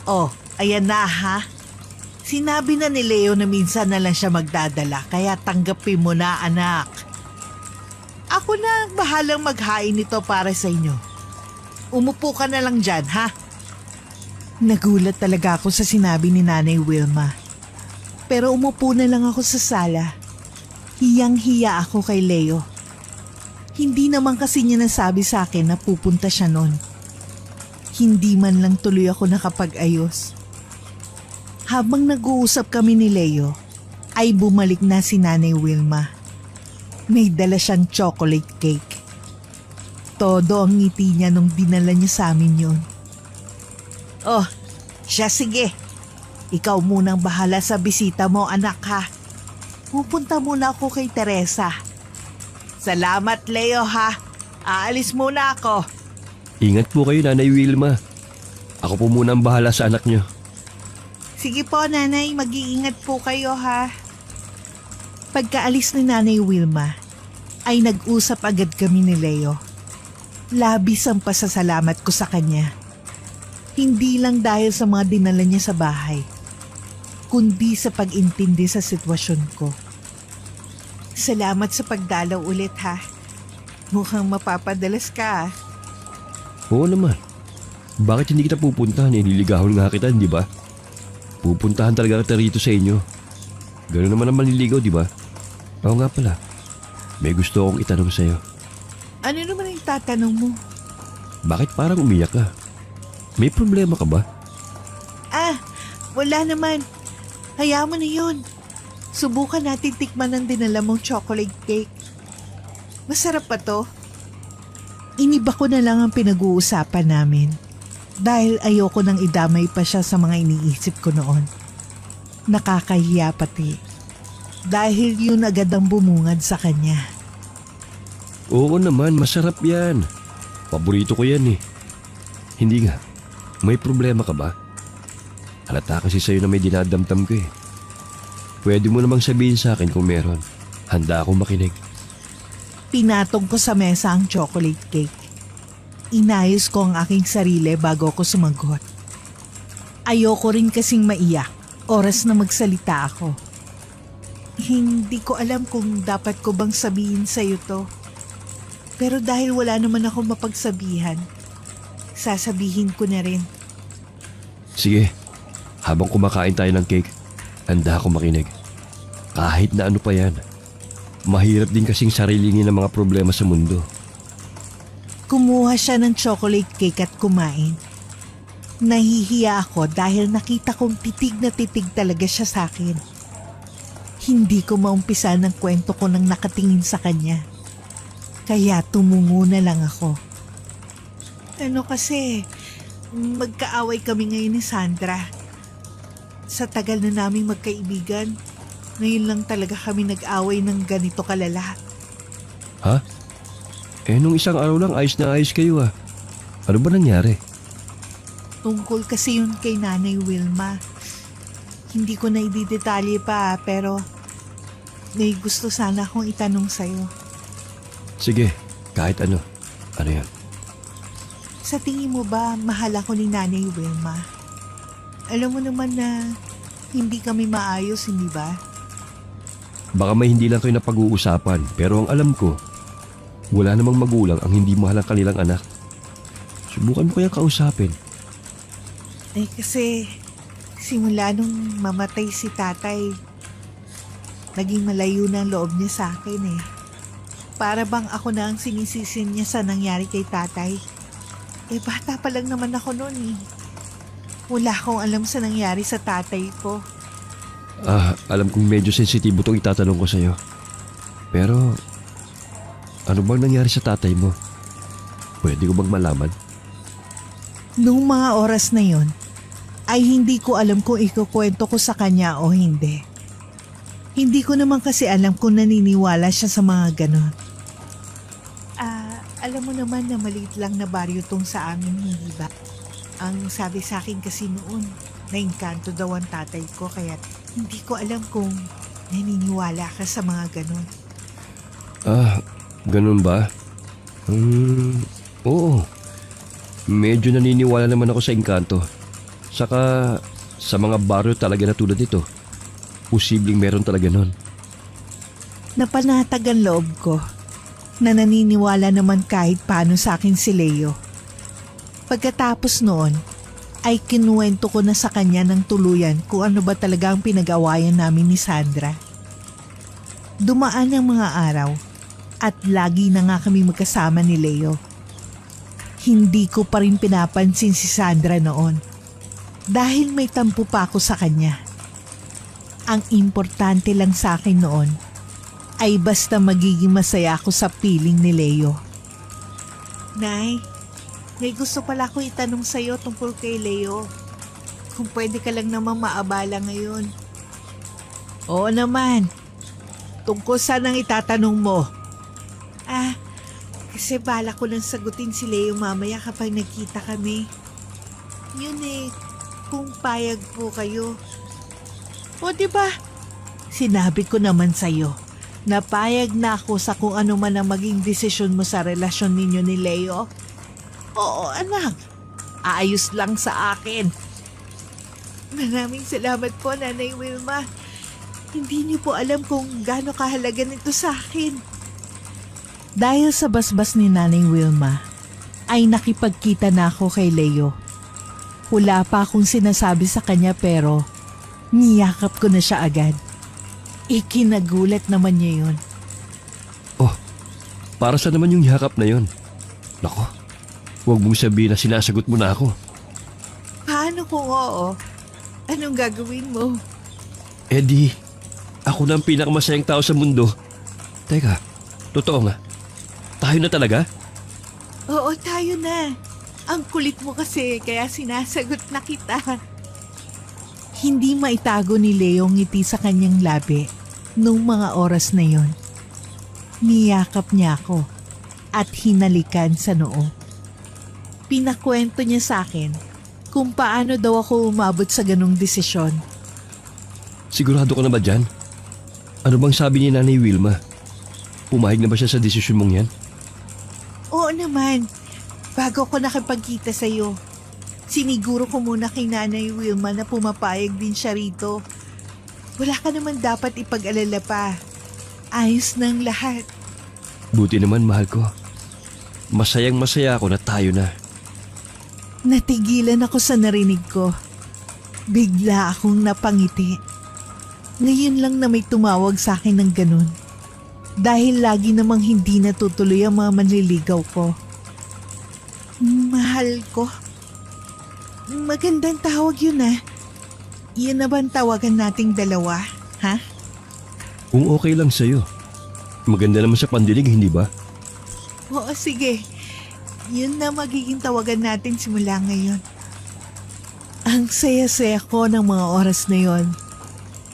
Oh, ayan na ha. Sinabi na ni Leo na minsan na lang siya magdadala kaya tanggapin mo na anak. Ako na ang bahalang maghain nito para sa inyo. Umupo ka na lang dyan ha. Nagulat talaga ako sa sinabi ni Nanay Wilma. Pero umupo na lang ako sa sala. Hiyang-hiya ako kay Leo. Hindi naman kasi niya nasabi sa akin na pupunta siya nun. Hindi man lang tuloy ako nakapag-ayos. Habang nag-uusap kami ni Leo, ay bumalik na si Nanay Wilma. May dala siyang chocolate cake. Todo ang ngiti niya nung dinala niya sa amin yun. Oh, siya sige. Ikaw munang bahala sa bisita mo, anak ha. Pupunta muna ako kay Teresa. Salamat, Leo ha. Aalis muna ako. Ingat po kayo, Nanay Wilma. Ako po muna ang bahala sa anak niyo. Sige po, Nanay. Mag-iingat po kayo ha. Pagkaalis ni Nanay Wilma, ay nag-usap agad kami ni Leo. Labis ang pasasalamat ko sa kanya. Hindi lang dahil sa mga dinala niya sa bahay, kundi sa pag-intindi sa sitwasyon ko. Salamat sa pagdalaw ulit ha. Mukhang mapapadalas ka. Oo naman. Bakit hindi kita pupuntahan? Nililigawan nga kita, di ba? Pupuntahan talaga kita rito sa inyo. Ganoon naman ang manliligaw, di ba? Oo nga pala. May gusto akong itanong sa'yo. Ano naman ang tatanong mo? Bakit parang umiyak ka? May problema ka ba? Wala naman. Hayaan mo na yun. Subukan natin tikman ang dinala mong chocolate cake. Masarap pa to. Iniba ko na lang ang pinag-uusapan namin. Dahil ayoko nang idamay pa siya sa mga iniisip ko noon. Nakakahiya pati. Dahil yun agad ang bumungad sa kanya. Oo naman, masarap yan. Paborito ko yan eh. Hindi nga. May problema ka ba? Halata kasi sa'yo na may dinadamdam ko eh. Pwede mo namang sabihin sa akin kung meron. Handa akong makinig. Pinatong ko sa mesa ang chocolate cake. Inayos ko ang aking sarili bago ako sumagot. Ayoko rin kasing maiyak. Oras na magsalita ako. Hindi ko alam kung dapat ko bang sabihin sa'yo to. Pero dahil wala naman ako mapagsabihan, sasabihin ko na rin. Sige, habang kumakain tayo ng cake, handa akong makinig. Kahit na ano pa yan. Mahirap din kasing sarilingin ang mga problema sa mundo. Kumuha siya ng chocolate cake at kumain. Nahihiya ako dahil nakita kong titig na titig talaga siya sa akin. Hindi ko maumpisa ng kwento ko nang nakatingin sa kanya. Kaya tumungo na lang ako. Ano kasi, magkaaway kami ngayon ni Sandra. Sa tagal na naming magkaibigan, ngayon lang talaga kami nag-away ng ganito kalala. Ha? Nung isang araw lang ayos na ayos kayo ah. Ano ba nangyari? Tungkol kasi yun kay Nanay Wilma. Hindi ko na ididetalye pa pero may gusto sana akong itanong sa'yo. Sige, kahit ano. Ano yan? Sa tingin mo ba mahal ako ni Nanay Wilma? Alam mo naman na hindi kami maayos, hindi ba? Baka may hindi lang kayo napag-uusapan pero ang alam ko, wala namang magulang ang hindi mahal ang kanilang anak. Subukan mo kaya kausapin. Kasi simula nung mamatay si tatay, naging malayo na ang loob niya sa akin eh. Para bang ako na ang sinisisin niya sa nangyari kay tatay. Bata pa lang naman ako noon eh. Wala akong alam sa nangyari sa tatay ko. Alam kong medyo sensitibo itong itatanong ko sa'yo. Pero, ano bang nangyari sa tatay mo? Pwede ko bang malaman? Noong mga oras na yon, ay hindi ko alam kung ikukwento ko sa kanya o hindi. Hindi ko naman kasi alam kung naniniwala siya sa mga ganon. Alam mo naman na maliit lang na baryo tong sa amin, hindi ba? Ang sabi sa akin kasi noon, naingkanto daw ang tatay ko kaya hindi ko alam kung naniniwala ka sa mga ganon. Ganun ba? Oo. Medyo naniniwala naman ako sa engkanto. Saka sa mga baryo talaga na tulad nito. Posibleng meron talaga nun. Napanatag ang loob ko na naniniwala naman kahit paano sa akin si Leo. Pagkatapos noon, ay kinuwento ko na sa kanya ng tuluyan kung ano ba talaga ang pinag-awayan namin ni Sandra. Dumaan ang mga araw at lagi na nga kami magkasama ni Leo. Hindi ko pa rin pinapansin si Sandra noon dahil may tampo pa ako sa kanya. Ang importante lang sa akin noon ay basta magiging masaya ako sa piling ni Leo. Nay, may gusto pala ako itanong sa'yo tungkol kay Leo. Kung pwede ka lang naman maabala ngayon. Oo naman. Tungkol saan ang itatanong mo? Kasi bala ko lang sagutin si Leo mamaya kapag nagkita kami. Yun kung payag po kayo. O diba, sinabi ko naman sa'yo, napayag na ako sa kung ano man ang maging desisyon mo sa relasyon ninyo ni Leo. Oo anak, ayos lang sa akin. Maraming salamat po, Nanay Wilma. Hindi niyo po alam kung gaano kahalaga nito sa akin. Dahil sa basbas ni Nanay Wilma, ay nakipagkita na ako kay Leo. Wala pa akong sinasabi sa kanya pero niyakap ko na siya agad. Ikinagulat naman niya yun. Oh, para sa naman yung yakap na yun? Nako, huwag mong sabihin na sinasagot mo na ako. Paano kung oo? Anong gagawin mo? Eddie, ako na ang pinakamasayang tao sa mundo. Teka, totoo nga. Tayo na talaga? Oo, tayo na. Ang kulit mo kasi kaya sinasagot na kita. Hindi maitago ni Leo ang ngiti sa kanyang labi nung mga oras na yon. Niyakap niya ako at hinalikan sa noo. Pinakwento niya sa akin kung paano daw ako umabot sa ganong desisyon. Sigurado ka na ba dyan? Ano bang sabi ni Nanay Wilma? Pumahig na ba siya sa desisyon mong yan? Oo naman. Bago ko nakipagkita sa'yo, siniguro ko muna kay Nanay Wilma na pumapayag din siya rito. Wala ka naman dapat ipag-alala pa. Ayos ng lahat. Buti naman, mahal ko. Masayang masaya ako na tayo na. Natigilan ako sa narinig ko. Bigla akong napangiti. Ngayon lang na may tumawag sa akin ng ganun. Dahil lagi namang hindi natutuloy ang mga manliligaw ko. Mahal ko. Magandang tawag yun Yun na ba ang tawagan nating dalawa? Ha? Kung okay lang sa'yo. Maganda naman sa pandinig, hindi ba? Oo, sige. Yun na magiging tawagan natin simula ngayon. Ang saya-saya ko ng mga oras na yon.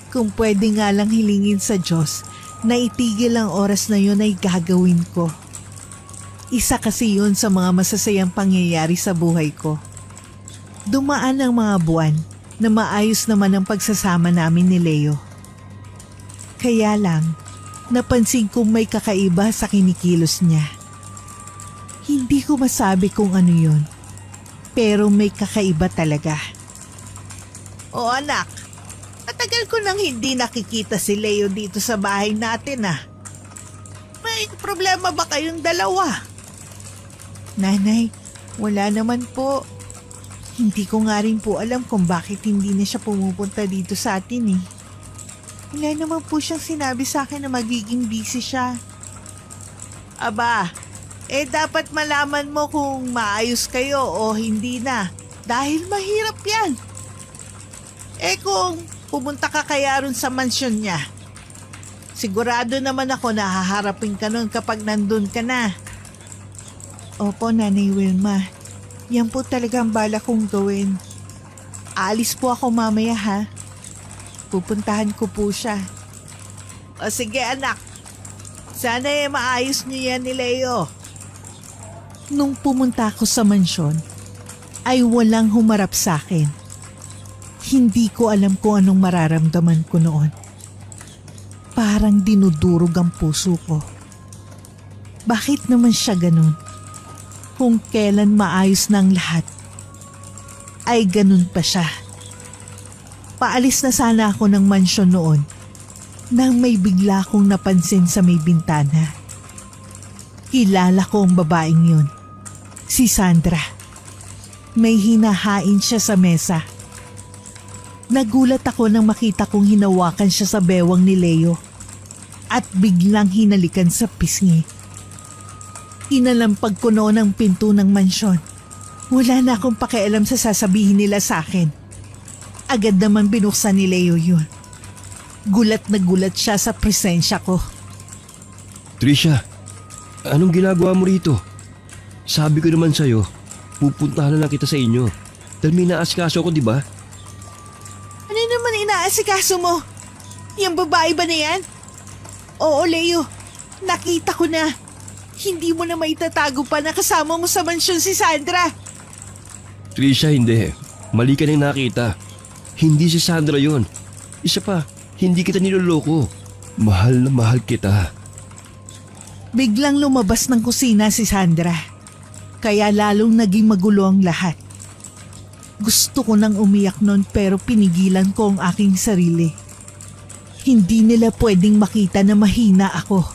Kung pwede nga lang hilingin sa Diyos na itigil ang oras na yon ay gagawin ko. Isa kasi yun sa mga masasayang pangyayari sa buhay ko. Dumaan ang mga buwan na maayos naman ang pagsasama namin ni Leo. Kaya lang, napansin kong may kakaiba sa kinikilos niya. Hindi ko masabi kung ano yun, pero may kakaiba talaga. O anak, matagal ko nang hindi nakikita si Leo dito sa bahay natin May problema ba kayong dalawa? Nanay, wala naman po. Hindi ko nga rin po alam kung bakit hindi na siya pumupunta dito sa atin Wala naman po siyang sinabi sa akin na magiging busy siya. Aba, dapat malaman mo kung maayos kayo o hindi na. Dahil mahirap yan. Kung pumunta ka kaya ron sa mansyon niya, sigurado naman ako na haharapin ka nun kapag nandun ka na. Opo, Nanay Wilma. Yan po talaga ang bala kong gawin. Aalis po ako mamaya Pupuntahan ko po siya. O sige anak, sana maayos niyo yan ni Leo. Nung pumunta ako sa mansyon, ay walang humarap sa akin. Hindi ko alam kung anong mararamdaman ko noon. Parang dinudurog ang puso ko. Bakit naman siya ganun? Kung kailan maayos ng lahat, ay ganun pa siya. Paalis na sana ako ng mansyon noon nang may bigla akong napansin sa may bintana. Kilala ko ang babaeng yun, si Sandra. May hinahain siya sa mesa. Nagulat ako nang makita kong hinawakan siya sa bewang ni Leo at biglang hinalikan sa pisngi. Inalampag ko noon ang pinto ng mansyon. Wala na akong pakialam sa sasabihin nila sa akin. Agad naman binuksan ni Leo yun. Gulat na gulat siya sa presensya ko. Trisha, anong ginagawa mo rito? Sabi ko naman sa'yo, pupuntahan na lang kita sa inyo. Dahil may naasikaso ko, di ba? Ano naman inaasikaso mo? Yung babae ba na yan? Oo, Leo. Nakita ko na. Hindi mo na maitatago pa na kasama mo sa mansyon si Sandra. Trisha, hindi. Mali ka nang nakita. Hindi si Sandra yon. Isa pa, hindi kita niloloko. Mahal na mahal kita. Biglang lumabas ng kusina si Sandra. Kaya lalong naging magulo ang lahat. Gusto ko nang umiyak noon pero pinigilan ko ang aking sarili. Hindi nila pwedeng makita na mahina ako.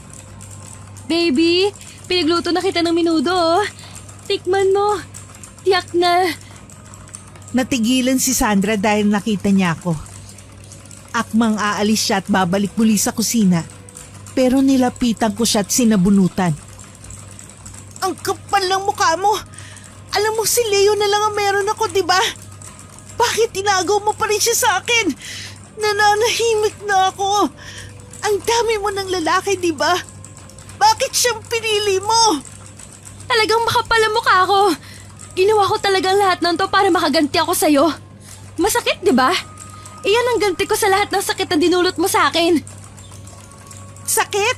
Baby, pinagluto na kita ng minudo oh. Tikman mo. Tiyak na. Natigilan si Sandra dahil nakita niya ako. Akmang aalis siya at babalik muli sa kusina. Pero nilapitan ko siya at sinabunutan. Ang kapal ng mukha mo! Alam mo si Leo na lang ang meron ako, di ba? Bakit tinagaw mo pa rin siya sa akin? Nananahimik na ako. Ang dami mo ng lalaki, di ba? Bakit siyang pinili mo? Talagang makapal ang mukha ko. Ginawa ko talagang lahat ng to para makaganti ako sa'yo. Masakit, di ba? Iyan ang ganti ko sa lahat ng sakit na dinulot mo sa akin. Sakit?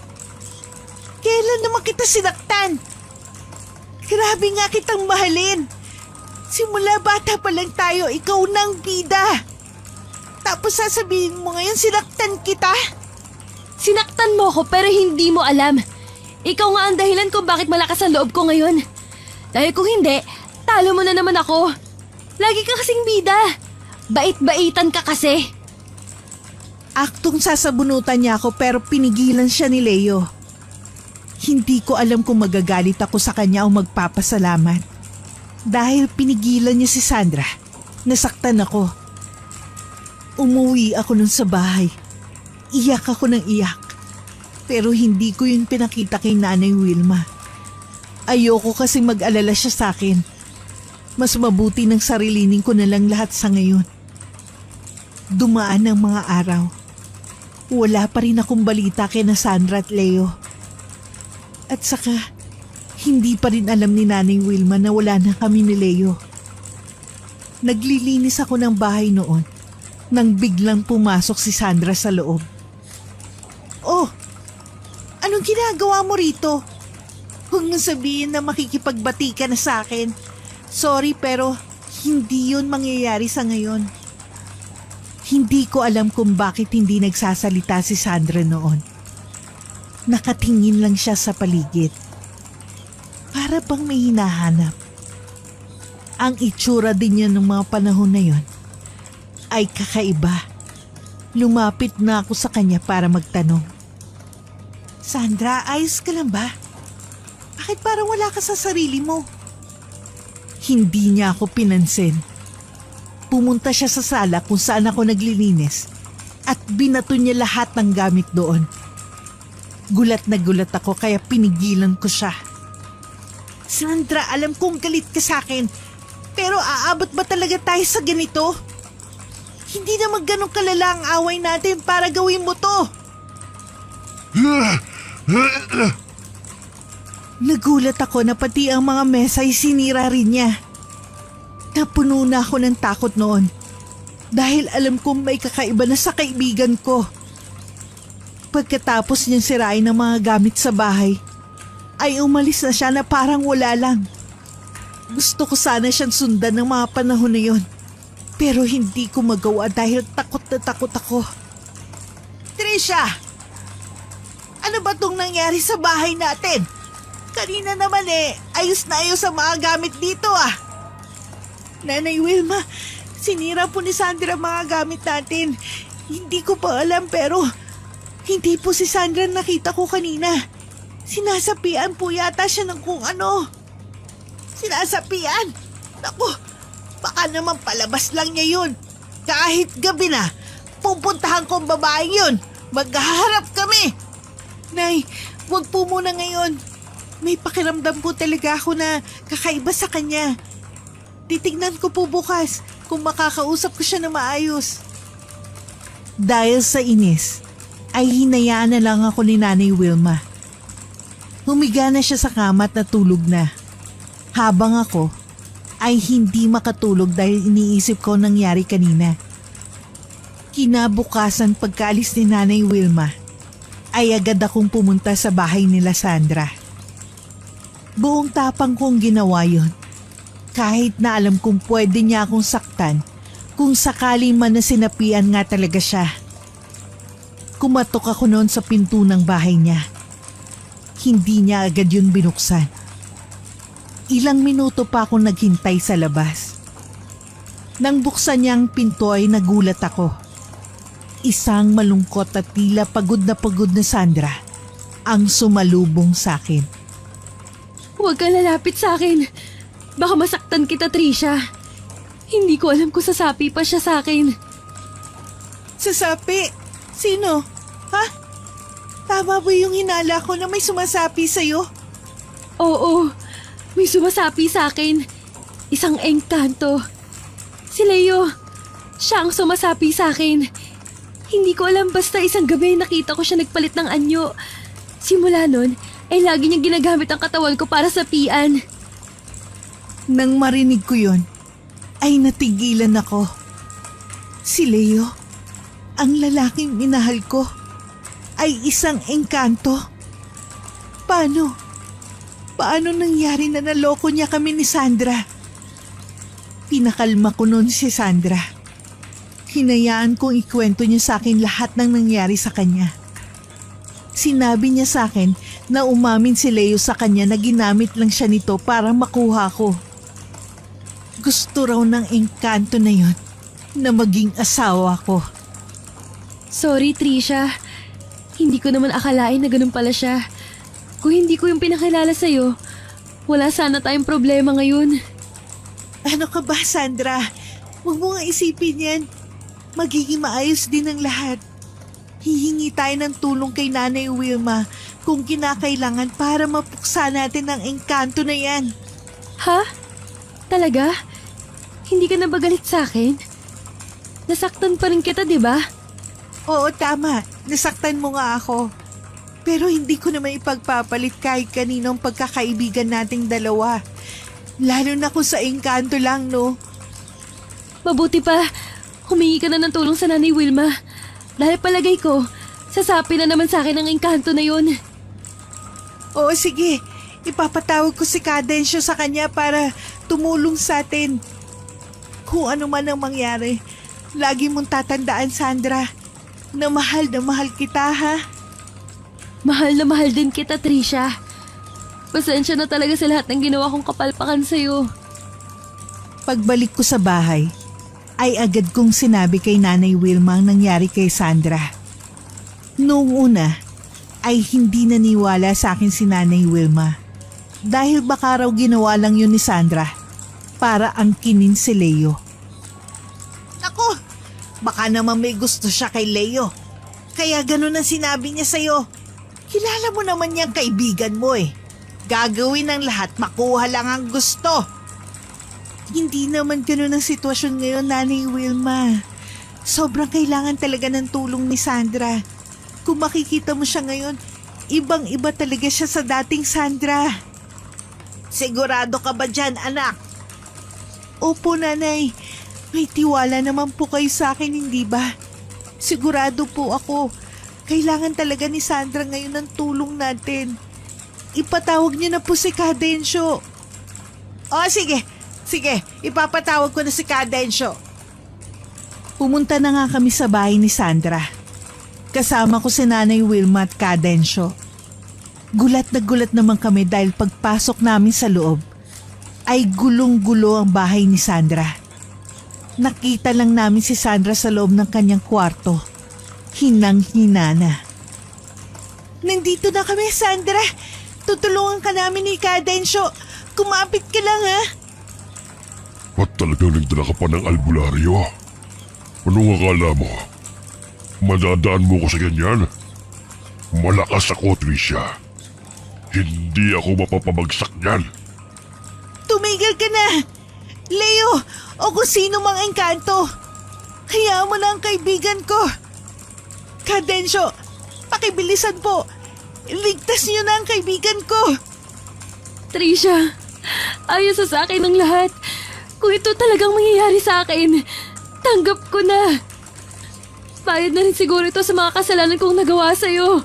Kailan naman kita sinaktan? Grabe nga kitang mahalin. Simula bata pa lang tayo, ikaw nang bida. Tapos sasabihin mo ngayon sinaktan kita? Sinaktan mo ako pero hindi mo alam. Ikaw nga ang dahilan kung bakit malakas ang loob ko ngayon. Dahil kung hindi, talo mo na naman ako. Lagi ka kasing bida. Bait-baitan ka kasi. Aktong sasabunutan niya ako pero pinigilan siya ni Leo. Hindi ko alam kung magagalit ako sa kanya o magpapasalamat. Dahil pinigilan niya si Sandra, nasaktan ako. Umuwi ako nun sa bahay. Iyak ako ng iyak. Pero hindi ko yun pinakita kay Nanay Wilma. Ayoko kasi mag-alala siya sa akin. Mas mabuti ng sarilinin ko na lang lahat sa ngayon. Dumaan ang mga araw. Wala pa rin akong balita kina Sandra at Leo. At saka, hindi pa rin alam ni Nanay Wilma na wala na kami ni Leo. Naglilinis ako ng bahay noon nang biglang pumasok si Sandra sa loob. Oh, anong ginagawa mo rito? Huwag mong sabihin na makikipagbati ka na sa akin. Sorry pero hindi yun mangyayari sa ngayon. Hindi ko alam kung bakit hindi nagsasalita si Sandra noon. Nakatingin lang siya sa paligid. Para bang may hinahanap. Ang itsura din niya ng mga panahon na yon ay kakaiba. Lumapit na ako sa kanya para magtanong. Sandra, ayos ka lang ba? Bakit parang wala ka sa sarili mo? Hindi niya ako pinansin. Pumunta siya sa sala kung saan ako naglilinis at binato niya lahat ng gamit doon. Gulat na gulat ako kaya pinigilan ko siya. Sandra, alam kong galit ka sa akin, pero aabot ba talaga tayo sa ganito? Hindi naman ganun kalala ang away natin para gawin mo to. Nagulat ako na pati ang mga mesa ay sinira rin niya. Napuno na ako ng takot noon dahil alam kong may kakaiba na sa kaibigan ko. Pagkatapos niyang sirain ang mga gamit sa bahay, ay umalis na siya na parang wala lang. Gusto ko sana siyang sundan ng mga panahon na yun, pero hindi ko magawa dahil takot na takot ako. Trisha! Ano ba tong nangyari sa bahay natin? Kanina naman ayos na ayos ang mga gamit dito ah. Nanay Wilma, sinira po ni Sandra mga gamit natin. Hindi ko pa alam pero hindi po si Sandra nakita ko kanina. Sinasapian po yata siya ng kung ano. Sinasapian? Naku, baka naman palabas lang niya yun. Kahit gabi na, pupuntahan ko ang babaeng yun. Maghaharap kami. Nay, wag po muna ngayon. May pakiramdam po talaga ako na kakaiba sa kanya. Titignan ko po bukas kung makakausap ko siya na maayos. Dahil sa inis, ay hinayaan na lang ako ni Nanay Wilma. Humiga na siya sa kama at natulog na. Habang ako ay hindi makatulog dahil iniisip ko ang nangyari kanina. Kinabukasan pagkaalis ni Nanay Wilma, ay agad akong pumunta sa bahay nila Sandra. Buong tapang kong ginawa yon. Kahit na alam kong pwede niya akong saktan kung sakali man na sinapian nga talaga siya. Kumatok ako noon sa pinto ng bahay niya. Hindi niya agad yun binuksan. Ilang minuto pa akong naghintay sa labas. Nang buksan niya ang pinto ay nagulat ako. Isang malungkot at tila pagod na Sandra ang sumalubong sa akin. Huwag kang lalapit sa akin. Baka masaktan kita, Trisha. Hindi ko alam kung sasapi pa siya sa akin. Sasapi? Sino? Ha? Tama ba yung hinala ko na may sumasapi sa'yo? Oo, may sumasapi sa akin. Isang engkanto. Si Leo. Siya ang sumasapi sa akin. Hindi ko alam, basta isang gabi nakita ko siya nagpalit ng anyo. Simula nun, ay lagi niyang ginagamit ang katawan ko para sapian. Nang marinig ko yon, ay natigilan ako. Si Leo, ang lalaking minahal ko, ay isang engkanto. Paano? Paano nangyari na naloko niya kami ni Sandra? Pinakalma ko noon si Sandra. Hinayaan kong ikwento niya sa akin lahat ng nangyari sa kanya. Sinabi niya sa akin na umamin si Leo sa kanya na ginamit lang siya nito para makuha ko. Gusto raw ng engkanto na yon na maging asawa ko. Sorry, Trisha. Hindi ko naman akalain na ganun pala siya. Kung hindi ko yung pinakilala sa'yo, wala sana tayong problema ngayon. Ano ka ba, Sandra? Huwag mo nga isipin yan. Magiging maayos din ang lahat. Hihingi tayo ng tulong kay Nanay Wilma kung kinakailangan para mapuksa natin ang engkanto na yan. Ha? Talaga? Hindi ka na ba galit sa akin? Nasaktan pa rin kita, di ba? Oo, tama. Nasaktan mo nga ako. Pero hindi ko naman ipagpapalit kahit kaninong pagkakaibigan nating dalawa. Lalo na kung sa engkanto lang, no? Mabuti pa, humingi ka na ng tulong sa Nanay Wilma. Dahil palagay ko, sasapi na naman sa akin ang engkanto na yun. Oo, sige. Ipapatawag ko si Cadencio sa kanya para tumulong sa atin. Kung ano man ang mangyari, lagi mong tatandaan, Sandra, na mahal kita, ha? Mahal na mahal din kita, Trisha. Pasensya na talaga sa lahat ng ginawa kong kapalpakan sa'yo. Pagbalik ko sa bahay, ay agad kong sinabi kay Nanay Wilma ang nangyari kay Sandra. Noong una, ay hindi naniwala sa akin si Nanay Wilma. Dahil baka raw ginawa lang yun ni Sandra para angkinin si Leo. Naku, baka naman may gusto siya kay Leo. Kaya ganun ang sinabi niya sa'yo. Kilala mo naman niyang kaibigan mo eh. Gagawin ang lahat, makuha lang ang gusto. Hindi naman ganun ang sitwasyon ngayon, Nanay Wilma. Sobrang kailangan talaga ng tulong ni Sandra. Kung makikita mo siya ngayon, ibang-iba talaga siya sa dating Sandra. Sigurado ka ba dyan, anak? Opo, Nanay. May tiwala naman po kayo sa akin, hindi ba? Sigurado po ako. Kailangan talaga ni Sandra ngayon ng tulong natin. Ipatawag niyo na po si Cadencio. Sige. Sige, ipapatawag ko na si Cadencio. Pumunta na nga kami sa bahay ni Sandra. Kasama ko si Nanay Wilma at Cadencio. Gulat na gulat naman kami dahil pagpasok namin sa loob, ay gulong-gulo ang bahay ni Sandra. Nakita lang namin si Sandra sa loob ng kanyang kwarto. Hinang-hina na. Nandito na kami, Sandra. Tutulungan ka namin ni Cadencio. Kumapit ka lang, ha? At talagang nagdala ka pa ng albularyo? Anong akala mo? Madadaan mo ko sa ganyan? Malakas ako, Tricia. Hindi ako mapapabagsak niyan. Tumigil ka na! Leo, o kung sino mang engkanto. Hayaan mo na ang kaibigan ko. Kadensyo, pakibilisan po. Ligtas niyo na ang kaibigan ko. Trisha, ayos sa akin ang lahat. Kung ito talagang mangyayari sa akin, tanggap ko na. Bayad na rin siguro ito sa mga kasalanan kong nagawa sa'yo.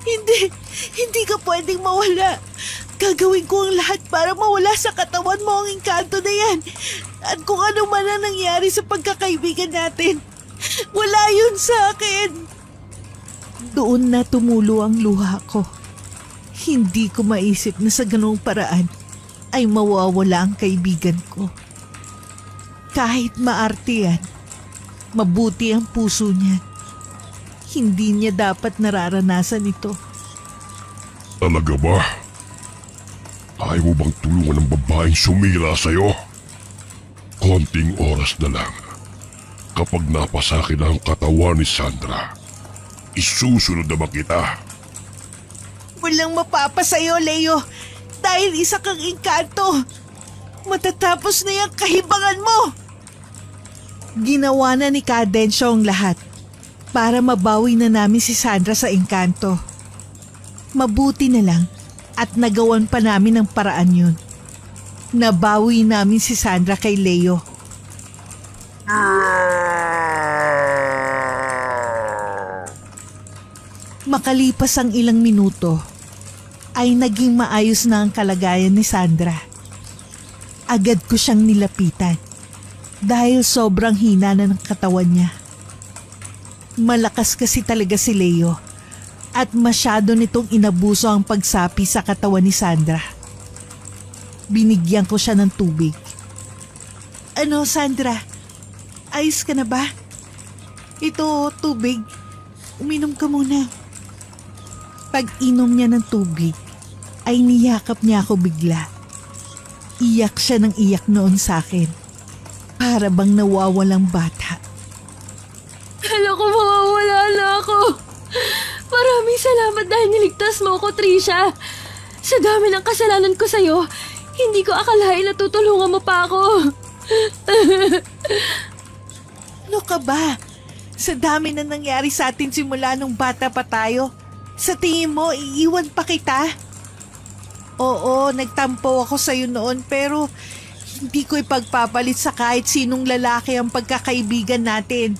Hindi ka pwedeng mawala. Gagawin ko ang lahat para mawala sa katawan mo ang engkanto na yan. At kung ano man ang nangyari sa pagkakaibigan natin, wala yun sa akin. Doon na tumulo ang luha ko. Hindi ko maisip na sa ganung paraan ay mawawala ang kaibigan ko. Kahit maarte yan, mabuti ang puso niya. Hindi niya dapat nararanasan ito. Talaga ba? Ayaw mo bang tulungan ng babaeng sumira sa'yo? Konting oras na lang. Kapag napasakit ang katawan ni Sandra, isusunod naman kita. Walang mapapasayo, Leo. Dahil isa kang engkanto. Matatapos na yung kahibangan mo. Ginawa na ni Kadensyo ang lahat para mabawi na namin si Sandra sa engkanto. Mabuti na lang at nagawan pa namin ang paraan yun. Nabawi namin si Sandra kay Leo. Makalipas ang ilang minuto, ay naging maayos na ang kalagayan ni Sandra. Agad ko siyang nilapitan dahil sobrang hina na ng katawan niya. Malakas kasi talaga si Leo at masyado nitong inabuso ang pagsapi sa katawan ni Sandra. Binigyan ko siya ng tubig. Ano, Sandra? Ayos ka na ba? Ito, tubig. Uminom ka muna. Pag-inom niya ng tubig, ay niyakap niya ako bigla. Iyak siya ng iyak noon sa akin. Para bang nawawalang bata. Kala ko mawawala na ako. Maraming salamat dahil niligtas mo ako, Trisha. Sa dami ng kasalanan ko sa'yo, hindi ko akalain na tutulungan mo pa ako. Ano ka ba? Sa dami na nangyari sa atin simula nung bata pa tayo, sa tingin mo, iiwan pa kita? Oo, nagtampo ako sa'yo noon pero hindi ko ipagpapalit sa kahit sinong lalaki ang pagkakaibigan natin.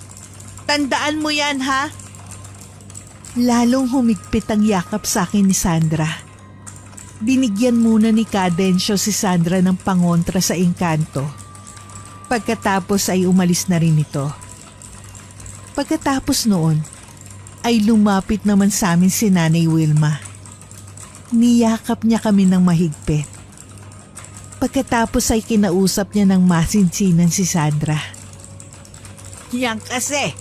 Tandaan mo yan, ha? Lalong humigpit ang yakap sa akin ni Sandra. Binigyan muna ni Kadensyo si Sandra ng pangontra sa engkanto. Pagkatapos ay umalis na rin ito. Pagkatapos noon, ay lumapit naman sa amin si Nanay Wilma. Niyakap niya kami ng mahigpit. Pagkatapos ay kinausap niya ng masinsinan si Sandra. Yan kasi,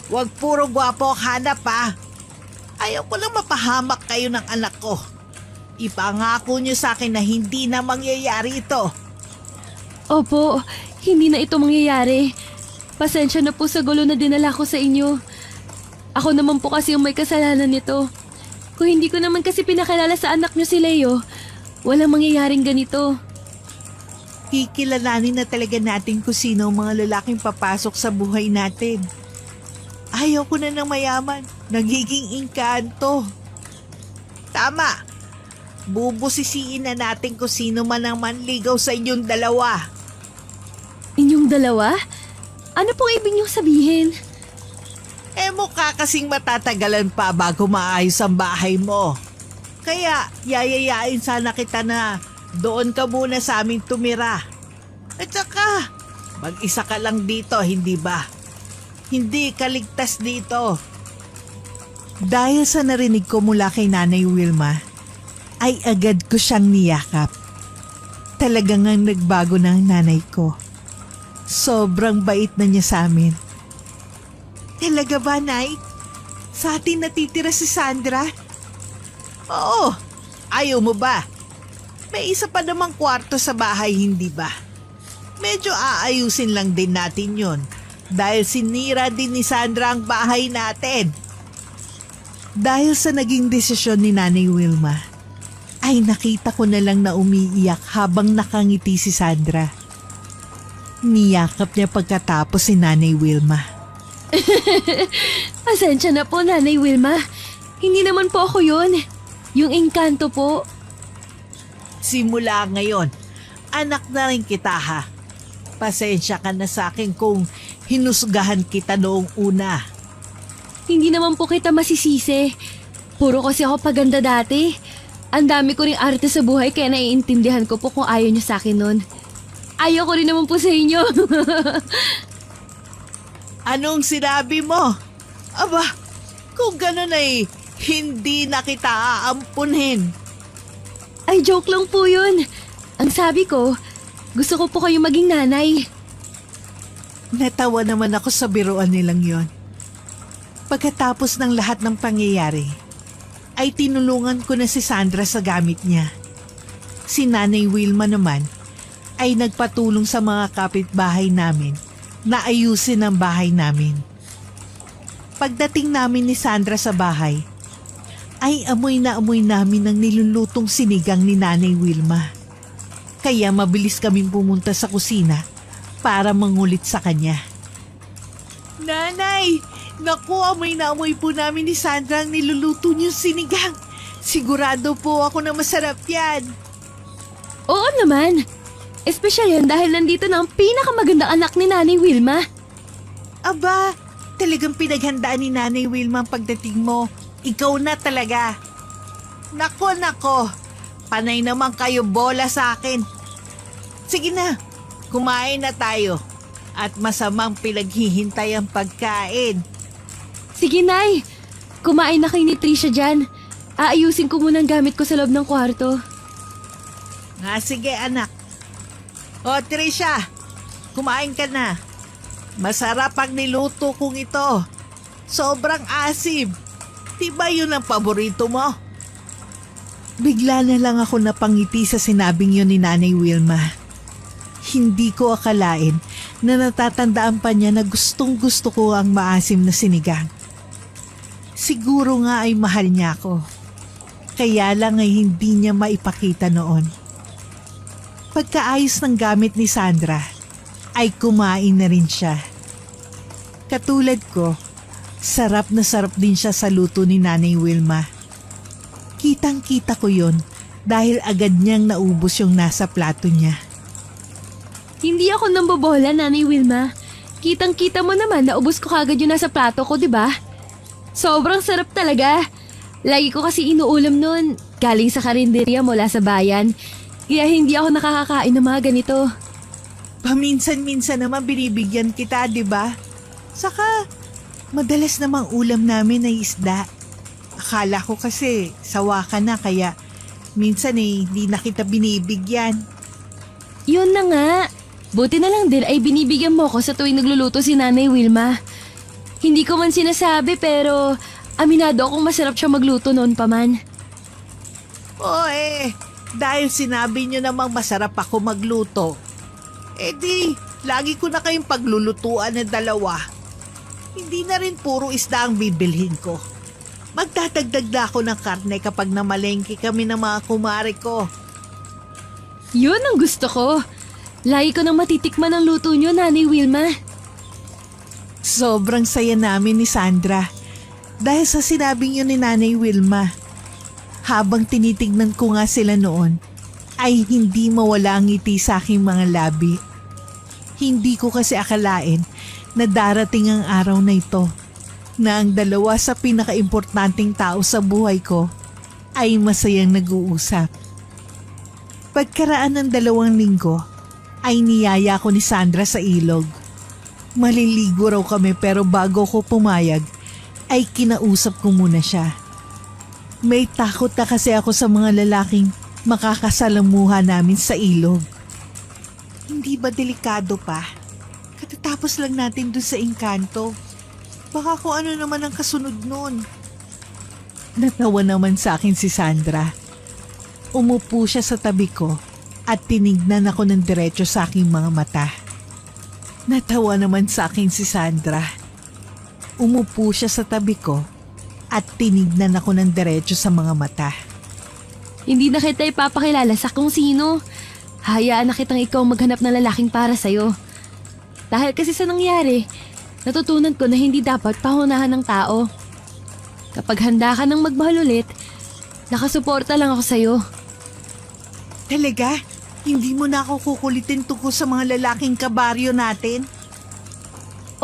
wag puro gwapo ang hanap ha. Ayaw ko lang mapahamak kayo ng anak ko. Ipangako niyo sa akin na hindi na mangyayari ito. Opo, hindi na ito mangyayari. Pasensya na po sa gulo na dinala ko sa inyo. Ako naman po kasi yung may kasalanan nito. Kung hindi ko naman kasi pinakilala sa anak niyo si Leo, walang mangyayaring ganito. Kikilalanin na talaga natin kung sino ang mga lalaking papasok sa buhay natin. Ayaw ko na ng mayaman. Nagiging engkanto. Tama. Bubusisiin na natin kung sino man ang manligaw sa inyong dalawa. Inyong dalawa? Ano pong ibig niyong sabihin? Mukha kasing matatagalan pa bago maayos ang bahay mo. Kaya yayayain sana kita na doon ka muna sa amin tumira. At saka, mag-isa ka lang dito, hindi ba? Hindi ka ligtas dito. Dahil sa narinig ko mula kay Nanay Wilma, ay agad ko siyang niyakap. Talagang ang nagbago na ang nanay ko. Sobrang bait na niya sa amin. Talaga ba, Nay? Sa atin natitira si Sandra? Oo. Ayaw mo ba? May isa pa namang kwarto sa bahay, hindi ba? Medyo aayusin lang din natin yon dahil sinira din ni Sandra ang bahay natin. Dahil sa naging desisyon ni Nanay Wilma, ay nakita ko na lang na umiiyak habang nakangiti si Sandra. Niyakap niya pagkatapos si Nanay Wilma. Pasensya na po, Nanay Wilma. Hindi naman po ako yun. Yung engkanto po. Simula ngayon, anak na rin kita ha. Pasensya ka na sa akin kung hinusgahan kita noong una. Hindi naman po kita masisisi. Puro kasi ako paganda dati. Ang dami ko ring arte sa buhay kaya naiintindihan ko po kung ayaw niyo sa akin nun. Ayaw ko rin naman po sa inyo. Anong sinabi mo? Aba, kung gano'n ay hindi na kita aampunin. Ay, joke lang po yun. Ang sabi ko, gusto ko po kayo maging nanay. Natawa naman ako sa biruan nilang yon. Pagkatapos ng lahat ng pangyayari, ay tinulungan ko na si Sandra sa gamit niya. Si Nanay Wilma naman ay nagpatulong sa mga kapitbahay namin na ayusin ang bahay namin. Pagdating namin ni Sandra sa bahay, ay amoy na amoy namin ng nilulutong sinigang ni Nanay Wilma. Kaya mabilis kaming pumunta sa kusina para mangulit sa kanya. Nanay! Naku, amoy na amoy po namin ni Sandra ang niluluto niyong sinigang. Sigurado po ako na masarap yan. Oo naman. Espesyal yan dahil nandito na ang pinakamagandang anak ni Nanay Wilma. Aba, talagang pinaghandaan ni Nanay Wilma ang pagdating mo. Ikaw na talaga. Nako, panay naman kayo bola sa akin. Sige na, kumain na tayo. At masamang pinaghihintay ang pagkain. Sige, Nay. Kumain na kayo ni Trisha dyan. Aayusin ko muna ang gamit ko sa loob ng kwarto. Nga sige anak. O Trisha, kumain ka na. Masarap ang niluto kong ito. Sobrang asim. Diba yun ang paborito mo? Bigla na lang ako napangiti sa sinabing yun ni Nanay Wilma. Hindi ko akalain na natatandaan pa niya na gustong gusto ko ang maasim na sinigang. Siguro nga ay mahal niya ako. Kaya lang ay hindi niya maipakita noon. Pagkaayos ng gamit ni Sandra, ay kumain na rin siya. Katulad ko, sarap na sarap din siya sa luto ni Nanay Wilma. Kitang-kita ko yon dahil agad niyang naubos yung nasa plato niya. Hindi ako nambobola, Nanay Wilma. Kitang-kita mo naman na ubos ko kagad yung nasa plato ko, di ba? Sobrang sarap talaga. Lagi ko kasi inuulam nun. Galing sa karinderya mula sa bayan. Kaya hindi ako nakakakain ng mga ganito. Paminsan-minsan naman binibigyan kita, di ba? Saka, madalas namang ulam namin ay isda. Akala ko kasi sawa ka na kaya minsan hindi na kita binibigyan. Yun na nga. Buti na lang din ay binibigyan mo ko sa tuwing nagluluto si Nanay Wilma. Hindi ko man sinasabi pero aminado akong masarap siya magluto noon pa man. Dahil sinabi niyo namang masarap ako magluto. Lagi ko na kayong paglulutuan ng dalawa. Hindi na rin puro isda ang bibilhin ko. Magdadagdag na ako ng karne kapag namalengke kami ng mga kumare ko. Yun ang gusto ko. Lagi ko nang matitikman ang luto niyo, Nanay Wilma. Sobrang saya namin ni Sandra dahil sa sinabing yun ni Nanay Wilma. Habang tinitignan ko nga sila noon, ay hindi mawala ang ngiti sa aking mga labi. Hindi ko kasi akalain na darating ang araw na ito na ang dalawa sa pinakaimportanteng tao sa buhay ko ay masayang nag-uusap. Pagkaraan ng 2 linggo, ay niyaya ko ni Sandra sa ilog. Maliligo raw kami pero bago ko pumayag, ay kinausap ko muna siya. May takot na kasi ako sa mga lalaking makakasalamuha namin sa ilog. Hindi ba delikado pa? Katatapos lang natin dun sa engkanto. Baka kung ano naman ang kasunod nun. Natawa naman sa akin si Sandra. Umupo siya sa tabi ko at tinignan ako ng diretso sa aking mga mata. Natawa naman sa akin si Sandra. Umupo siya sa tabi ko at tinignan ako ng diretso sa mga mata. Hindi na kita ipapakilala sa kung sino. Hayaan na kitang ikaw maghanap ng lalaking para sa'yo. Dahil kasi sa nangyari, natutunan ko na hindi dapat pahunahan ng tao. Kapag handa ka ng magmahal ulit, nakasuporta lang ako sa'yo. Talaga? Hindi mo na ako kukulitin tungkol sa mga lalaking kabaryo natin?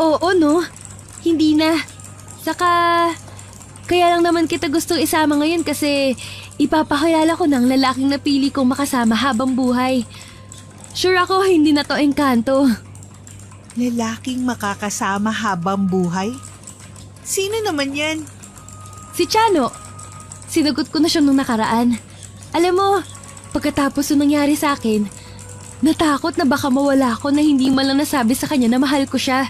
Oo, no? Hindi na. Saka, kaya lang naman kita gustong isama ngayon kasi ipapakilala ko ng lalaking napili kong makasama habang buhay. Sure ako, hindi na to engkanto. Lalaking makakasama habang buhay? Sino naman yan? Si Chano. Sinagot ko na siya nung nakaraan. Alam mo, pagkatapos nung nangyari sa akin, natakot na baka mawala ako na hindi man lang nasabi sa kanya na mahal ko siya.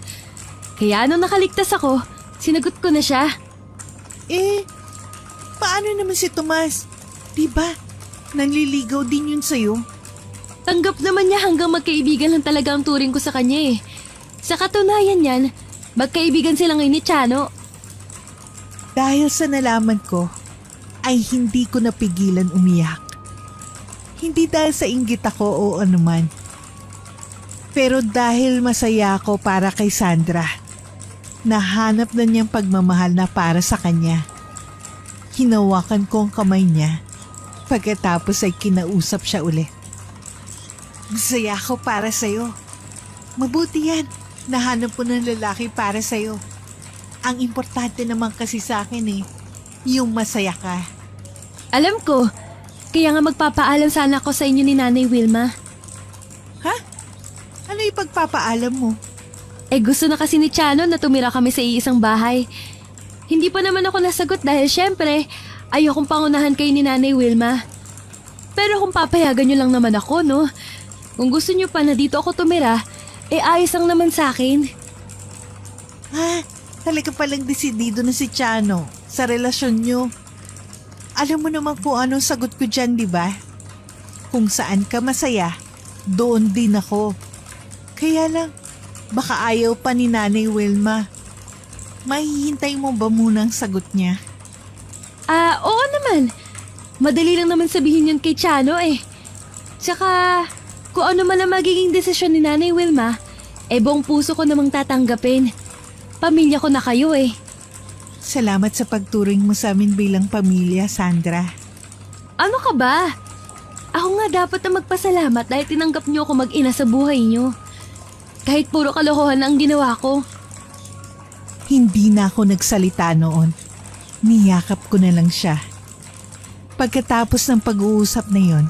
Kaya nung nakaligtas ako, sinagot ko na siya. Paano naman si Tomas? Diba, nanliligaw din yun sa'yo? Tanggap naman niya hanggang magkaibigan lang talaga ang turing ko sa kanya eh. Sa katunayan yan, magkaibigan sila ngayon ni Chano. Dahil sa nalaman ko, ay hindi ko napigilan umiyak. Hindi dahil sa inggit ako o anuman. Pero dahil masaya ako para kay Sandra, nahanap na niyang pagmamahal na para sa kanya. Hinawakan ko ang kamay niya, pagkatapos ay kinausap siya ulit. Masaya ako para sa'yo. Mabuti yan, nahanap po ng lalaki para sa'yo. Ang importante naman kasi sa akin yung masaya ka. Alam ko, kaya nga magpapaalam sana ako sa inyo ni Nanay Wilma. Ha? Ano yung pagpapaalam mo? Gusto na kasi ni Chano na tumira kami sa iisang bahay. Hindi pa naman ako nasagot dahil syempre, ayokong pangunahan kayo ni Nanay Wilma. Pero kung papayagan nyo lang naman ako, no? Kung gusto nyo pa na dito ako tumira, ayos lang naman sa akin. Talaga palang desidido na si Chano sa relasyon nyo. Alam mo naman kung anong sagot ko dyan, di ba? Kung saan ka masaya, doon din ako. Kaya lang, baka ayaw pa ni Nanay Wilma. Mahihintay mo ba munang sagot niya? Oo naman. Madali lang naman sabihin yun kay Chano eh. Tsaka, kung ano man ang magiging desisyon ni Nanay Wilma, buong puso ko namang tatanggapin. Pamilya ko na kayo eh. Salamat sa pagturing mo sa amin bilang pamilya, Sandra. Ano ka ba? Ako nga dapat na magpasalamat dahil tinanggap niyo ako mag-ina sa buhay niyo. Kahit puro kalokohan ang ginawa ko. Hindi na ako nagsalita noon. Niyakap ko na lang siya. Pagkatapos ng pag-uusap na yon,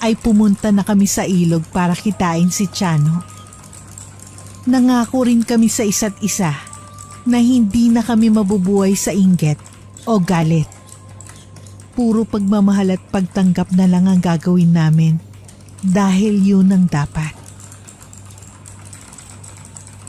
ay pumunta na kami sa ilog para kitain si Chano. Nangako rin kami sa isa't isa na hindi na kami mabubuhay sa inggit o galit. Puro pagmamahal at pagtanggap na lang ang gagawin namin dahil yun ang dapat.